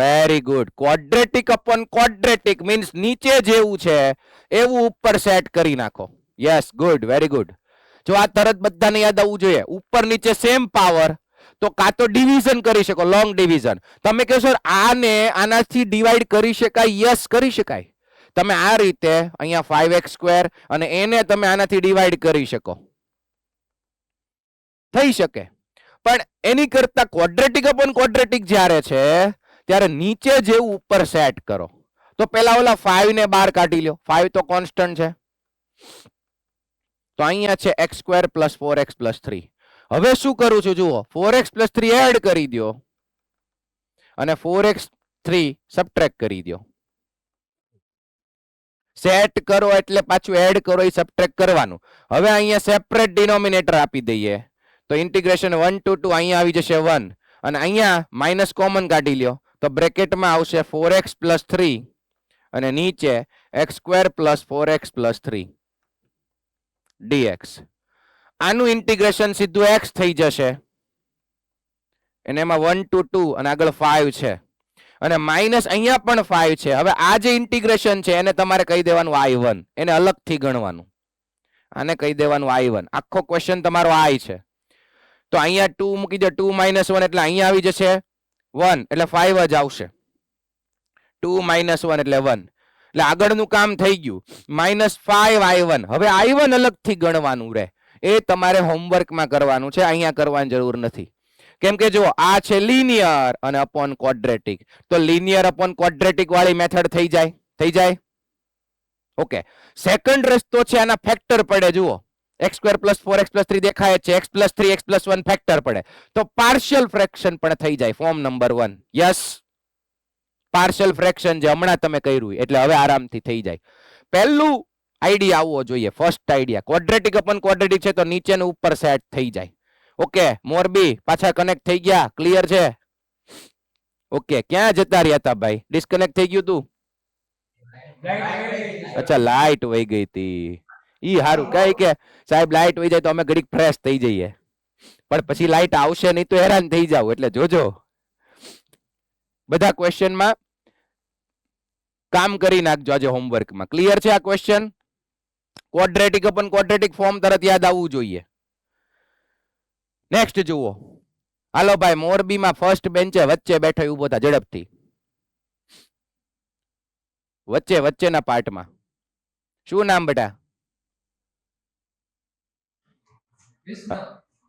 Very good. Quadratic upon quadratic means નીચે જેવું છે એવું ઉપર સેટ કરી નાખો. Yes, good, very good. જો આ તરત બધાને યાદ આવવું જોઈએ. ઉપર નીચે સેમ પાવર તો કાં તો ડિવિઝન કરી શકો, લોંગ ડિવિઝન. તમે કહેશો આને આનાથી ડિવાઈડ કરી શકાય? યસ, કરી શકાય. તમે આ રીતે અહીંયા 5x² અને એને તમે આનાથી ડિવાઈડ કરી શકો, થઈ શકે. પણ એની કરતા ક્વોડ્રેટિક અપોન ક્વોડ્રેટિક જ્યારે છે ત્યારે નીચે જેવું ઉપર સેટ કરો. તો પેલા ઓલા 5 ને બહાર કાઢી લ્યો. 5 તો કોન્સ્ટન્ટ છે. તો અહીંયા છે x² + 4x + 3. હવે શું કરું છું જુઓ, 4x + 3 એડ કરી દો અને 4x3 સબટ્રેક્ટ કરી દો. સેટ કરો એટલે પાછું એડ કરો, એ સબટ્રેક્ટ કરવાનું. હવે અહીંયા સેપરેટ ડિનોમિનેટર આપી દઈએ તો ઇન્ટિગ્રેશન 1 to 2 અહીંયા આવી જશે 1 અને અહીંયા માઇનસ કોમન કાઢી લ્યો તો બ્રેકેટમાં આવશે 4x + 3 અને નીચે x² + 4x + 3 dx. આનું ઇન્ટિગ્રેશન સીધું x થઈ જશે અને એમાં 1 to 2 અને આગળ 5 છે અને માઇનસ અહીંયા પણ 5 છે. હવે આ જે ઇન્ટિગ્રેશન છે એને તમારે કહી દેવાનું i1, એને અલગથી ગણવાનું. આને કહી દેવાનું i1. આખો ક્વેશ્ચન તમારો i છે તો અહીંયા 2 મૂકી દો. 2 - 1 એટલે અહીંયા આવી જશે 1 એટલે 5 જ આવશે. 2 - 1 એટલે 1 એટલે આગળનું કામ થઈ ગયું. -5i1. હવે i1 અલગથી ગણવાનું રહે. એ તમારે હોમવર્કમાં કરવાનું છે, અહીંયા કરવાની જરૂર નથી. કેમ કે જો આ છે લિનિયર અને અપોન ક્વોડ્રેટિક, તો લિનિયર અપોન ક્વોડ્રેટિક વાળી મેથડ થઈ જાય. ઓકે, સેકન્ડ રસ્તો છે આના ફેક્ટર પડે. જુઓ, x² + 4x + 3 દેખાય છે, x + 3 x + 1 ફેક્ટર પડે તો પાર્શિયલ ફ્રેક્શન પણ થઈ જાય. Form number 1. Yes, partial fraction જે હમણાં તમે કર્યું એટલે હવે આરામથી થઈ જાય. પહેલું આઈડિયા આવવો જોઈએ, first idea. Quadratic upon quadratic છે તો નીચેનું ઉપર સેટ થઈ જાય. ઓકે, મોરબી પાછા કનેક્ટ થઈ ગયા, ક્લિયર છે? ઓકે, ક્યાં જતા રહ્યા હતા ભાઈ? ડિસ્કનેક્ટ થઈ ગયું તું? અચ્છા, લાઈટ વહી ગઈ હતી. ઈ હારું કઈ કે સાહેબ લાઈટ વહી જાય તો અમે ઘડીક ફ્રેશ થઈ જઈએ, પણ પછી લાઈટ આવશે નહીં તો હેરાન થઈ જાવ. એટલે જોજો બધા ક્વેશ્ચનમાં કામ કરી નાખજો આજે હોમવર્કમાં. ક્લિયર છે આ question? Quadratic upon quadratic form તરત યાદ આવવું જોઈએ. નેક્સ્ટ જુઓ. હાલો ભાઈ, મોરબીમાં ફર્સ્ટ બેન્ચે વચ્ચે બેઠો ઉભો થા ઝડપથી. વચ્ચેના પાર્ટમાં શું નામ બેટા?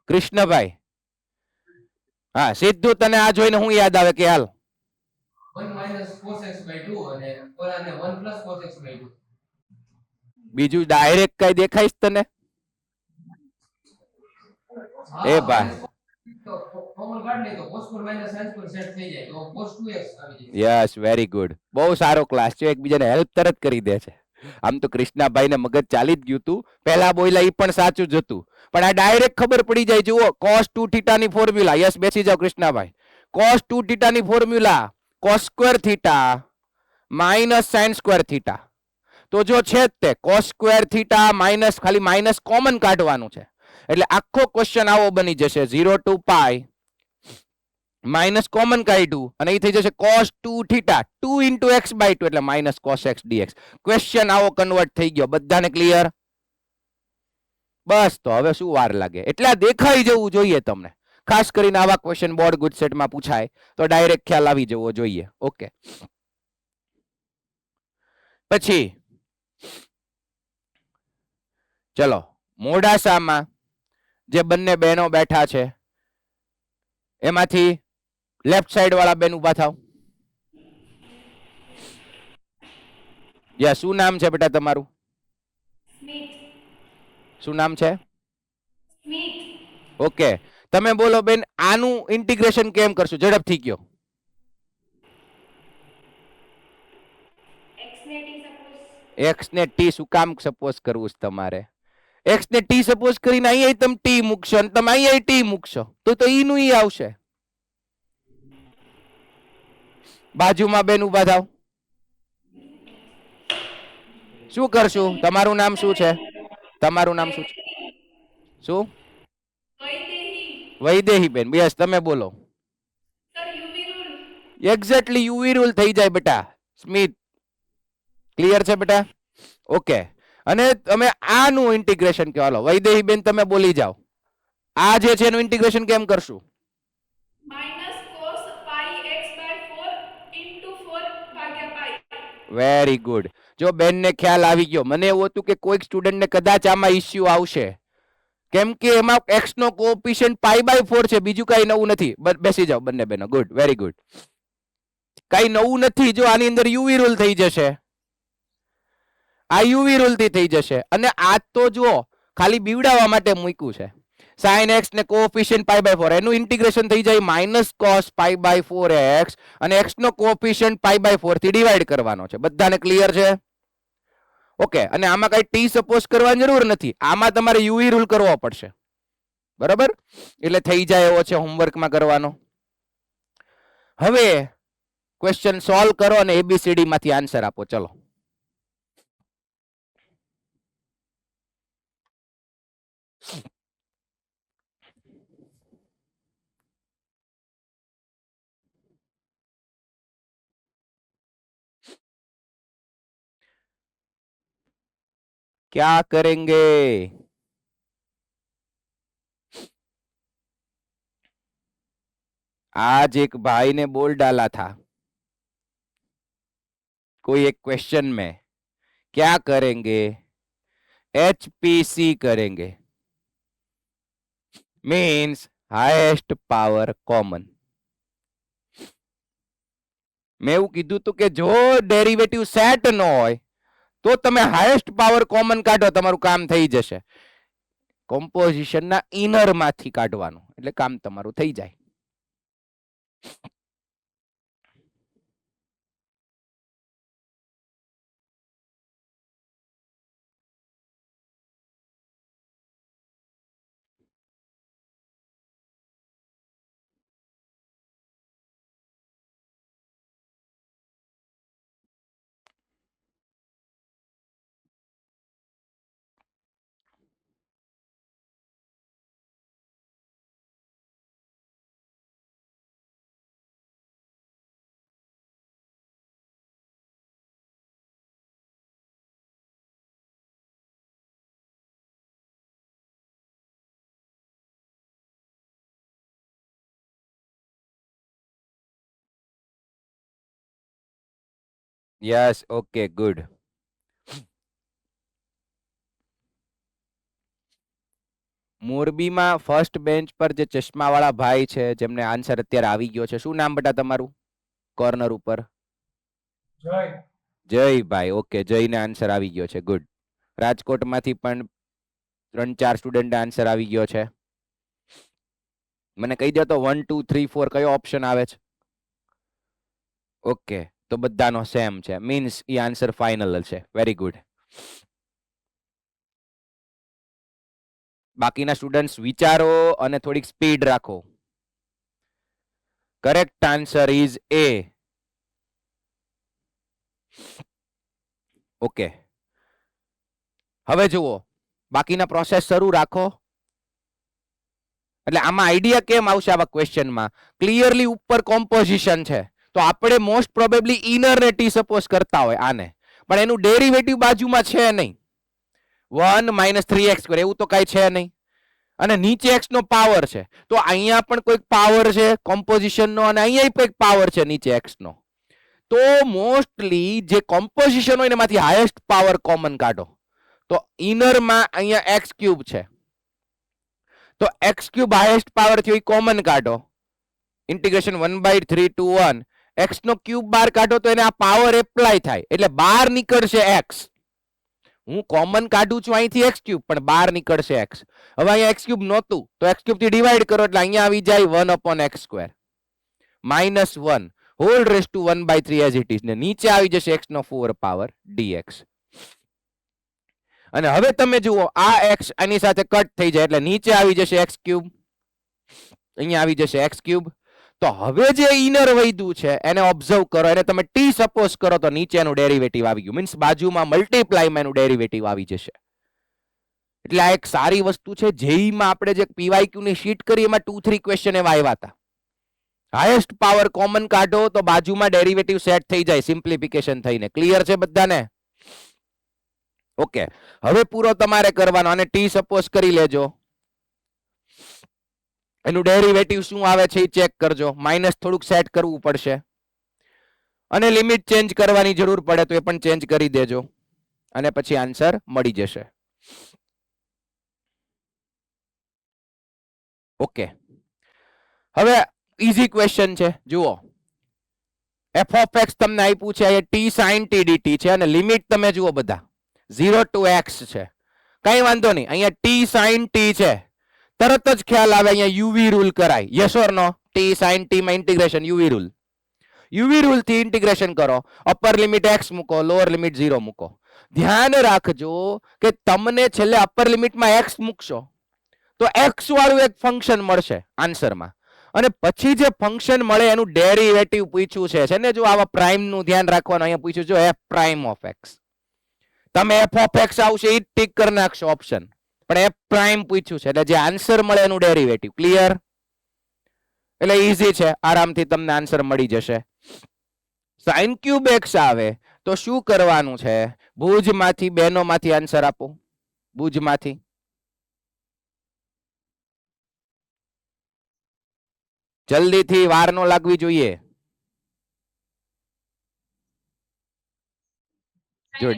કૃષ્ણભાઈ. હા, સીધું તને આ જોઈને હું યાદ આવે કે હાલ 1 - cos(x/2) અને ઓલાને 1 + cos(x/2). બીજું ડાયરેક્ટ કઈ દેખાઈશ તને? એ ભાઈ તો કોમન કાઢ લે તો cos square minus sin square set થઈ જાય તો cos 2x આવી જાય. યસ વેરી ગુડ, બહુ સારો ક્લાસ છે, એકબીજાને હેલ્પ તરત કરી દે છે. આમ તો કૃષ્ણાભાઈ ને મગજ ચાલી જ ગયું હતું, પહેલા બોલ્યા એ પણ સાચું જ હતું, પણ આ ડાયરેક્ટ ખબર પડી જાય. જુઓ cos 2 થીટા ની ફોર્મ્યુલા, યસ બેસી જાઓ કૃષ્ણાભાઈ. cos 2 થીટા ની formula cos square theta minus sin square theta. તો જો છે જ તે cos સ્ક્વેર થીટા માઇનસ, ખાલી માઇનસ કોમન કાઢવાનું છે, એટલે આખો ક્વેશ્ચન આવો બની જશે 0 to પાઈ માઇનસ કોમન કાઢ્યું અને એ થઈ જશે cos 2 theta 2 into x by 2 એટલે minus cos x dx. Question આવો કન્વર્ટ થઈ ગયો. બધાને ક્લિયર? બસ, તો હવે શું વાર લાગે, એટલે આ દેખાઈ જવું જોઈએ તમને. ખાસ કરીને આવા ક્વેશ્ચન બોર્ડ ગુજસેટમાં પૂછાય તો ડાયરેક્ટ ખ્યાલ આવી જવો જોઈએ. ઓકે, પછી ચલો મોડાસામાં જે બંને બહેનો બેઠા છે એમાંથી લેફ્ટ સાઈડ વાળા બેન ઉભા થાવ. યા શું નામ છે બેટા તમારું? શું નામ છે? ઓકે, તમે બોલો બેન, આનું ઇન્ટિગ્રેશન કેમ કરશું? ઝડપથી કયો. x ને t શું કામ સપોઝ કરવું છે તમારે? x ને t સપોઝ કરીને અહીંયા તમે t મૂકશો અને તમે અહીંયા t મૂકશો તો ઈ નું ઈ આવશે. બાજુમાં બેન ઉભા થાવ. શું કરશું? તમારું નામ શું છે? તમારું નામ શું છે? શું? વૈદેહી બેન. યસ, તમે બોલો. એક્ઝેક્ટલી યુવી રૂલ થઈ જાય બેટા. સ્મિત ક્લિયર છે બેટા? ઓકે, અને તમે આનું ઇન્ટિગ્રેશન કહો. હાલો વૈદેહી બેન તમે બોલી જાઓ. આ જે છે એનું ઇન્ટિગ્રેશન કેમ કરશું? Very good. જો બેન ને ખ્યાલ આવી ગયો. મને એવું હતું કે કોઈક સ્ટુડન્ટ ને કદાચ આમાં ઇશ્યુ આવશે, કેમ કે એમાં x નો કોએફિશિયન્ટ π/4 છે, બીજું કઈ નવું નથી. બેસી જાઓ બંને બેનો. Good, very good. કઈ નવું નથી. જો આની અંદર યુવી રૂલ થઈ જશે, આ યુવી રૂલ થી થઈ જશે. અને આ તો જુઓ ખાલી બીવડાવવા માટે મૂક્યું છે. sin x ને કોએફિશિયન્ટ π/4 એનું ઇન્ટિગ્રેશન થઈ જાય માઇનસ cos π/4x અને x નો કોએફિશિયન્ટ π/4 થી ડિવાઈડ કરવાનો છે. બધાને ક્લિયર છે? ઓકે, અને આમાં કઈ t સપોઝ કરવાની જરૂર નથી, આમાં તમારે યુવી રૂલ કરવો પડશે. બરાબર? એટલે થઈ જાય એવો છે, હોમવર્કમાં કરવાનો. હવે ક્વેશ્ચન સોલ્વ કરો અને ABCD માંથી આન્સર આપો. ચલો. क्या करेंगे? आज एक भाई ने बोल डाला था कोई एक क्वेश्चन में, क्या करेंगे? HPC करेंगे, मीन्स हाईएस्ट पावर कॉमन. મેં એવું કીધું હતું કે જો ડેરિવેટિવ સેટ ન હોય તો તમે હાઈએસ્ટ પાવર કોમન કાઢો, તમારું કામ થઈ જશે. કોમ્પોઝિશન ના ઇનર માંથી કાઢવાનું, એટલે કામ તમારું થઈ જાય. Yes, okay, good. મોરબીમાં ફર્સ્ટ બેન્ચ પર જે ચશ્મા વાળા ભાઈ છે જેમને આન્સર અત્યારે આવી ગયો છે, શું નામ બેટા તમારું? કોર્નર ઉપર જય. જયભાઈ. ઓકે, જયને આન્સર આવી ગયો છે. ગુડ. રાજકોટમાંથી પણ 3-4 સ્ટુડન્ટ આન્સર આવી ગયો છે. મને કહી દો તો 1 2 3 4 કયો ઓપ્શન આવે છે? ઓકે, તો બધાનો સેમ છે, મીન્સ એ આન્સર ફાઇનલ છે. Very good. બાકીના સ્ટુડન્ટ્સ વિચારો અને થોડીક સ્પીડ રાખો. Correct answer is A. Okay, હવે જુઓ, બાકીના પ્રોસેસ શરૂ રાખો. એટલે આમાં આઈડિયા કેમ આવશે આવા ક્વેશ્ચનમાં? ક્લિયરલી ઉપર કોમ્પોઝિશન છે, તો આપણે મોસ્ટ પ્રોબેબલી ઇનર ને ટી સપોઝ કરતા હોય આને, પણ એનું ડેરિવેટિવ બાજુમાં છે નહીં. 1 - 3x² એવું તો કઈ છે નહીં, અને નીચે x નો પાવર છે, તો અહીંયા પણ કોઈક પાવર છે કોમ્પોઝિશન નો, અને અહીંયા કોઈક પાવર છે નીચે x નો. તો મોસ્ટલી જે કોમ્પોઝિશન હોય એમાંથી હાઈએસ્ટ પાવર કોમન કાઢો. તો ઇનરમાં અહીંયા x³ છે, તો x³ હાઈએસ્ટ પાવર થયો એ કોમન કાઢો. ઇન્ટિગ્રેશન 1/3 to 1 x નો ક્યુબ બહાર કાઢો તો એને આ પાવર એપ્લાય થાય, એટલે બહાર નીકળશે x. હું કોમન કાઢું છું અહીંથી x³, પણ બહાર નીકળશે x. હવે અહીંયા x³ નહોતું, તો x³ થી ડિવાઈડ કરો એટલે અહીંયા આવી જાય 1/x², -1 whole raise to 1/3 as it is, ને નીચે આવી જશે x નો 4 પાવર dx. અને હવે તમે જુઓ, આ x આની સાથે કટ થઈ જાય એટલે નીચે આવી જશે x³, અહીંયા આવી જશે x³. તો હવે જે ઇનર વધ્યું છે એને ઓબ્ઝર્વ કરો, એને તમે t સપોઝ કરો તો નીચે એનું ડેરિવેટિવ આવી ગયું, મીન્સ બાજુમાં મલ્ટીપ્લાયમાં એનું ડેરિવેટિવ આવી જશે. એટલે આ એક સારી વસ્તુ છે. જેઈમાં આપણે જે PYQ ની શીટ કરી એમાં 2-3 ક્વેશ્ચન એવા આવ્યા હતા. હાઈએસ્ટ પાવર કોમન કાઢો તો બાજુમાં ડેરિવેટિવ સેટ થઈ જાય સિમ્પ્લિફિકેશન થઈને. ક્લિયર છે બધાને? ઓકે, હવે પૂરો તમારે કરવાનો, અને t સપોઝ કરી લેજો. એનું ડેરિવેટિવ શું આવે છે એ ચેક કરજો. માઇનસ થોડુંક સેટ કરવું પડશે, અને લિમિટ ચેન્જ કરવાની જરૂર પડે તો એ પણ ચેન્જ કરી દેજો, અને પછી આન્સર મળી જશે. ઓકે, હવે ઈઝી ક્વેશ્ચન છે. જુઓ, f of x તમને આપ્યું છે, અહીંયા t sin t dt છે, અને લિમિટ તમે જુઓ બધા 0 to x છે. કઈ વાંધો નહીં, અહીંયા t sin t છે, તરત જ ખ્યાલ આવે અહીંયા યુવી રૂલ કરાય. Yes or no? t sin t માં ઇન્ટિગ્રેશન યુવી રૂલ થી ઇન્ટિગ્રેશન કરો. અપર લિમિટ x મૂકો, લોઅર લિમિટ 0 મૂકો. ધ્યાન રાખજો કે તમને છેલ્લે અપર લિમિટમાં x મૂકશો તો x વાળું એક ફંક્શન મળશે આન્સરમાં, અને પછી જે ફંક્શન મળે એનું ડેરિવેટિવ પૂછ્યું છે ને. જો આવા પ્રાઇમ નું ધ્યાન રાખવાનું, અહીંયા પૂછ્યું જો f પ્રાઇમ ઓફ x, તમે f ઓફ x આવશે એ ટીક કરી નાખશો ઓપ્શન, પણ f પ્રાઇમ પૂછ્યું છે એટલે જે આન્સર મળે એનું ડેરિવેટિવ. ક્લિયર? એટલે ઈઝી છે, આરામથી તમને આન્સર મળી જશે. sin³ x આવે તો શું કરવાનું છે? ભુજમાંથી બેનોમાંથી આન્સર આપો. ભુજમાંથી જલ્દીથી, વાર નો લાગવી જોઈએ. જો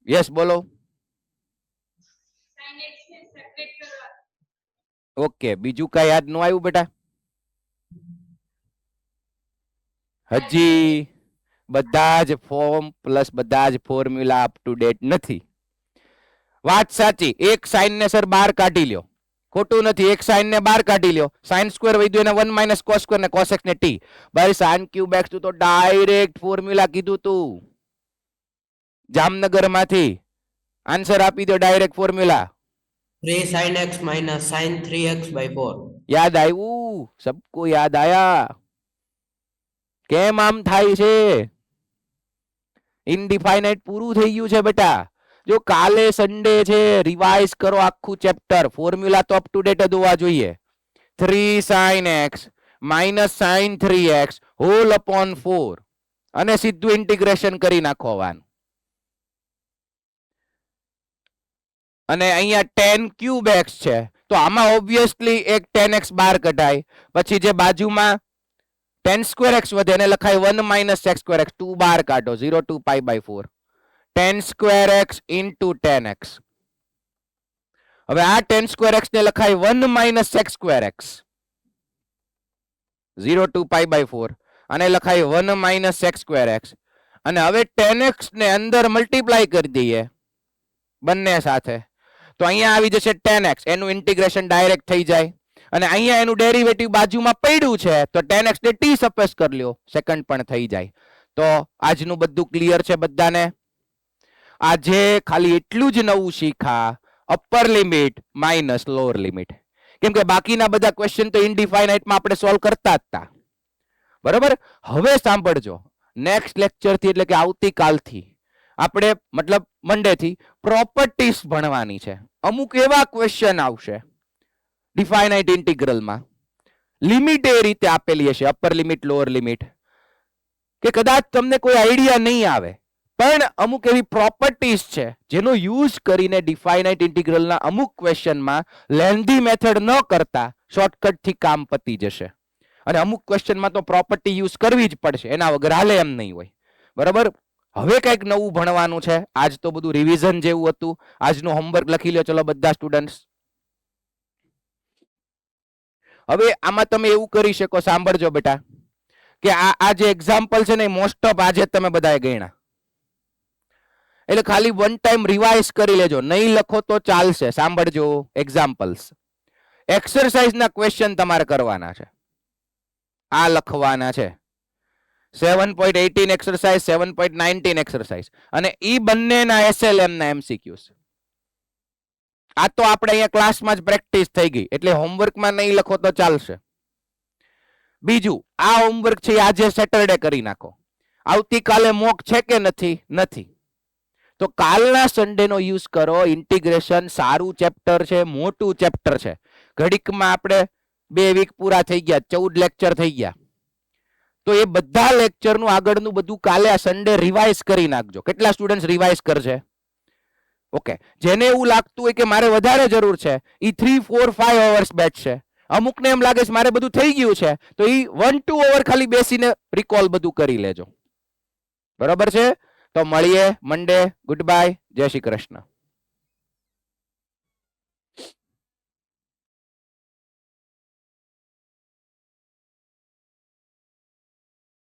યસ બોલો. ઓકે, બીજું કઈ યાદ નું આવ્યું બેટા? હજી બધા જ ફોર્મ પ્લસ બધા જ ફોર્મ્યુલા અપ ટુ ડેટ નથી. વાત સાચી, એક સાઇન ને સર બહાર કાઢી લ્યો, ખોટું નથી. એક સાઇન ને બહાર કાઢી લ્યો, sin² વધ્યું એને 1 - cos² ને cos x ને t. ભાઈ sin³ x તું તો ડાયરેક્ટ ફોર્મ્યુલા કીધું તું જામનગર માંથી, આન્સર આપી દો direct formula. 3 sin x - sin 3x/4. યાદ આવ્યું? સબકો યાદ આયા? કેમ આમ થાય છે? ઇનડિફાઇનાઇટ પૂરું થઈ ગયું છે બેટા. જો કાલે સન્ડે છે, રિવાઇઝ કરો આખું ચેપ્ટર. ફોર્મ્યુલા તો અપ ટુ ડેટ જ હોવા જોઈએ. 3 sin x - sin 3x whole upon 4, અને સીધું ઇન્ટિગ્રેશન કરી નાખવાનું. અને અહીંયા tan³ x છે, તો આમાં ઓબ્વિયસલી એક tan x બહાર કઢાય, પછી જે બાજુમાં tan² x વધે એને લખાય 1 - x² x, 2 બહાર કાઢો, 0 to π/4 tan² x into tan x. હવે આ tan² x ને લખાય 1 - x² x, 0 to π/4, અને લખાય 1 - x² x. અને હવે tan x ને અંદર મલ્ટીપ્લાય કરી દઈએ બંને સાથે, તો અહીંયા આવી જશે 10x, એનું ઇન્ટિગ્રેશન ડાયરેક્ટ થઈ જાય, અને અહીંયા એનું ડેરિવેટિવ બાજુમાં પડ્યું છે તો 10x ને t સપોઝ કરી લ્યો, સેકન્ડ પણ થઈ જાય. તો આજનું બધું ક્લિયર છે બધાને? આજે ખાલી એટલું જ નવું શીખા, upper limit minus lower limit, કેમ કે બાકીના બધા ક્વેશ્ચન તો ઇનડિફાઇનાઇટમાં આપણે સોલ્વ કરતા જ હતા. બરાબર? હવે સાંભળજો, નેક્સ્ટ લેક્ચરથી એટલે કે આવતીકાલથી આપણે મતલબ મંડે થી પ્રોપર્ટીઝ ભણવાની છે. અમુક એવા ક્વેશ્ચન આવશે ડિફાઇનાઇટ ઇન્ટિગ્રલમાં, લિમિટ એ રીતે આપેલી હશે, અપર લિમિટ લોઅર લિમિટ, કે કદાચ તમને કોઈ આઈડિયા નહીં આવે, પણ અમુક એવી પ્રોપર્ટીઝ છે જેનો યુઝ કરીને ડિફાઇનાઇટ ઇન્ટિગ્રલના અમુક ક્વેશ્ચનમાં લેન્ધી મેથડ ન કરતા શોર્ટકટથી કામ પતી જશે. અને અમુક ક્વેશ્ચનમાં તો પ્રોપર્ટી યુઝ કરવી જ પડશે, એના વગર હાલે એમ નહીં હોય. બરાબર? હવે કંઈક નવું ભણવાનું છે. આજ તો બધું રિવિઝન જેવું હતું. આજનું હોમવર્ક લખી લો ચલો બધા સ્ટુડન્ટ્સ. હવે આમાં તમે એવું કરી શકો, સાંભળજો બેટા, કે આ જે એક્ઝામ્પલ છે ને મોસ્ટ ઓફ આજે તમે બધાએ ગણ્યા, એટલે ખાલી વન ટાઈમ રિવાઇઝ કરી લેજો, નહીં લખો તો ચાલશે. સાંભળજો એક્ઝામ્પલ્સ. એક્સરસાઇઝના ક્વેશ્ચન તમારે કરવાના છે, આ લખવાના છે. 7.18 એક્સરસાઇઝ, 7.19 એક્સરસાઇઝ, અને ઈ બંનેના SLM ના MCQs. આ તો આપણે અહીંયા ક્લાસમાં જ પ્રેક્ટિસ થઈ ગઈ, એટલે હોમવર્કમાં નહીં લખો તો ચાલશે. બીજું, આ હોમવર્ક છે આજે સેટરડે કરી નાખો. આવતીકાલે મોક છે કે નથી? નથી. તો કાલના સન્ડેનો યુઝ કરો. ઇન્ટિગ્રેશન સારું ચેપ્ટર છે, મોટું ચેપ્ટર છે. ઘડીકમાં આપણે 2 વીક પૂરા થઈ ગયા, 14 લેક્ચર થઈ ગયા. તો એ બધા લેક્ચરનું આગળનું બધું કાલે આ સન્ડે રિવાઇઝ કરી નાખજો. કેટલા સ્ટુડન્ટ્સ રિવાઇઝ કરશે? ઓકે. જેને એવું લાગતું હોય કે મારે વધારે જરૂર છે, ઈ 3, 4, 5 અવર્સ બેચ છે. અમુકને એમ લાગે છે મારે બધું થઈ ગયું છે, તો ઈ 1-2 અવર ખાલી બેસીને રિકોલ બધું કરી લેજો. બરોબર છે? તો મળીએ મંડે. Good bye. જય શ્રી કૃષ્ણ.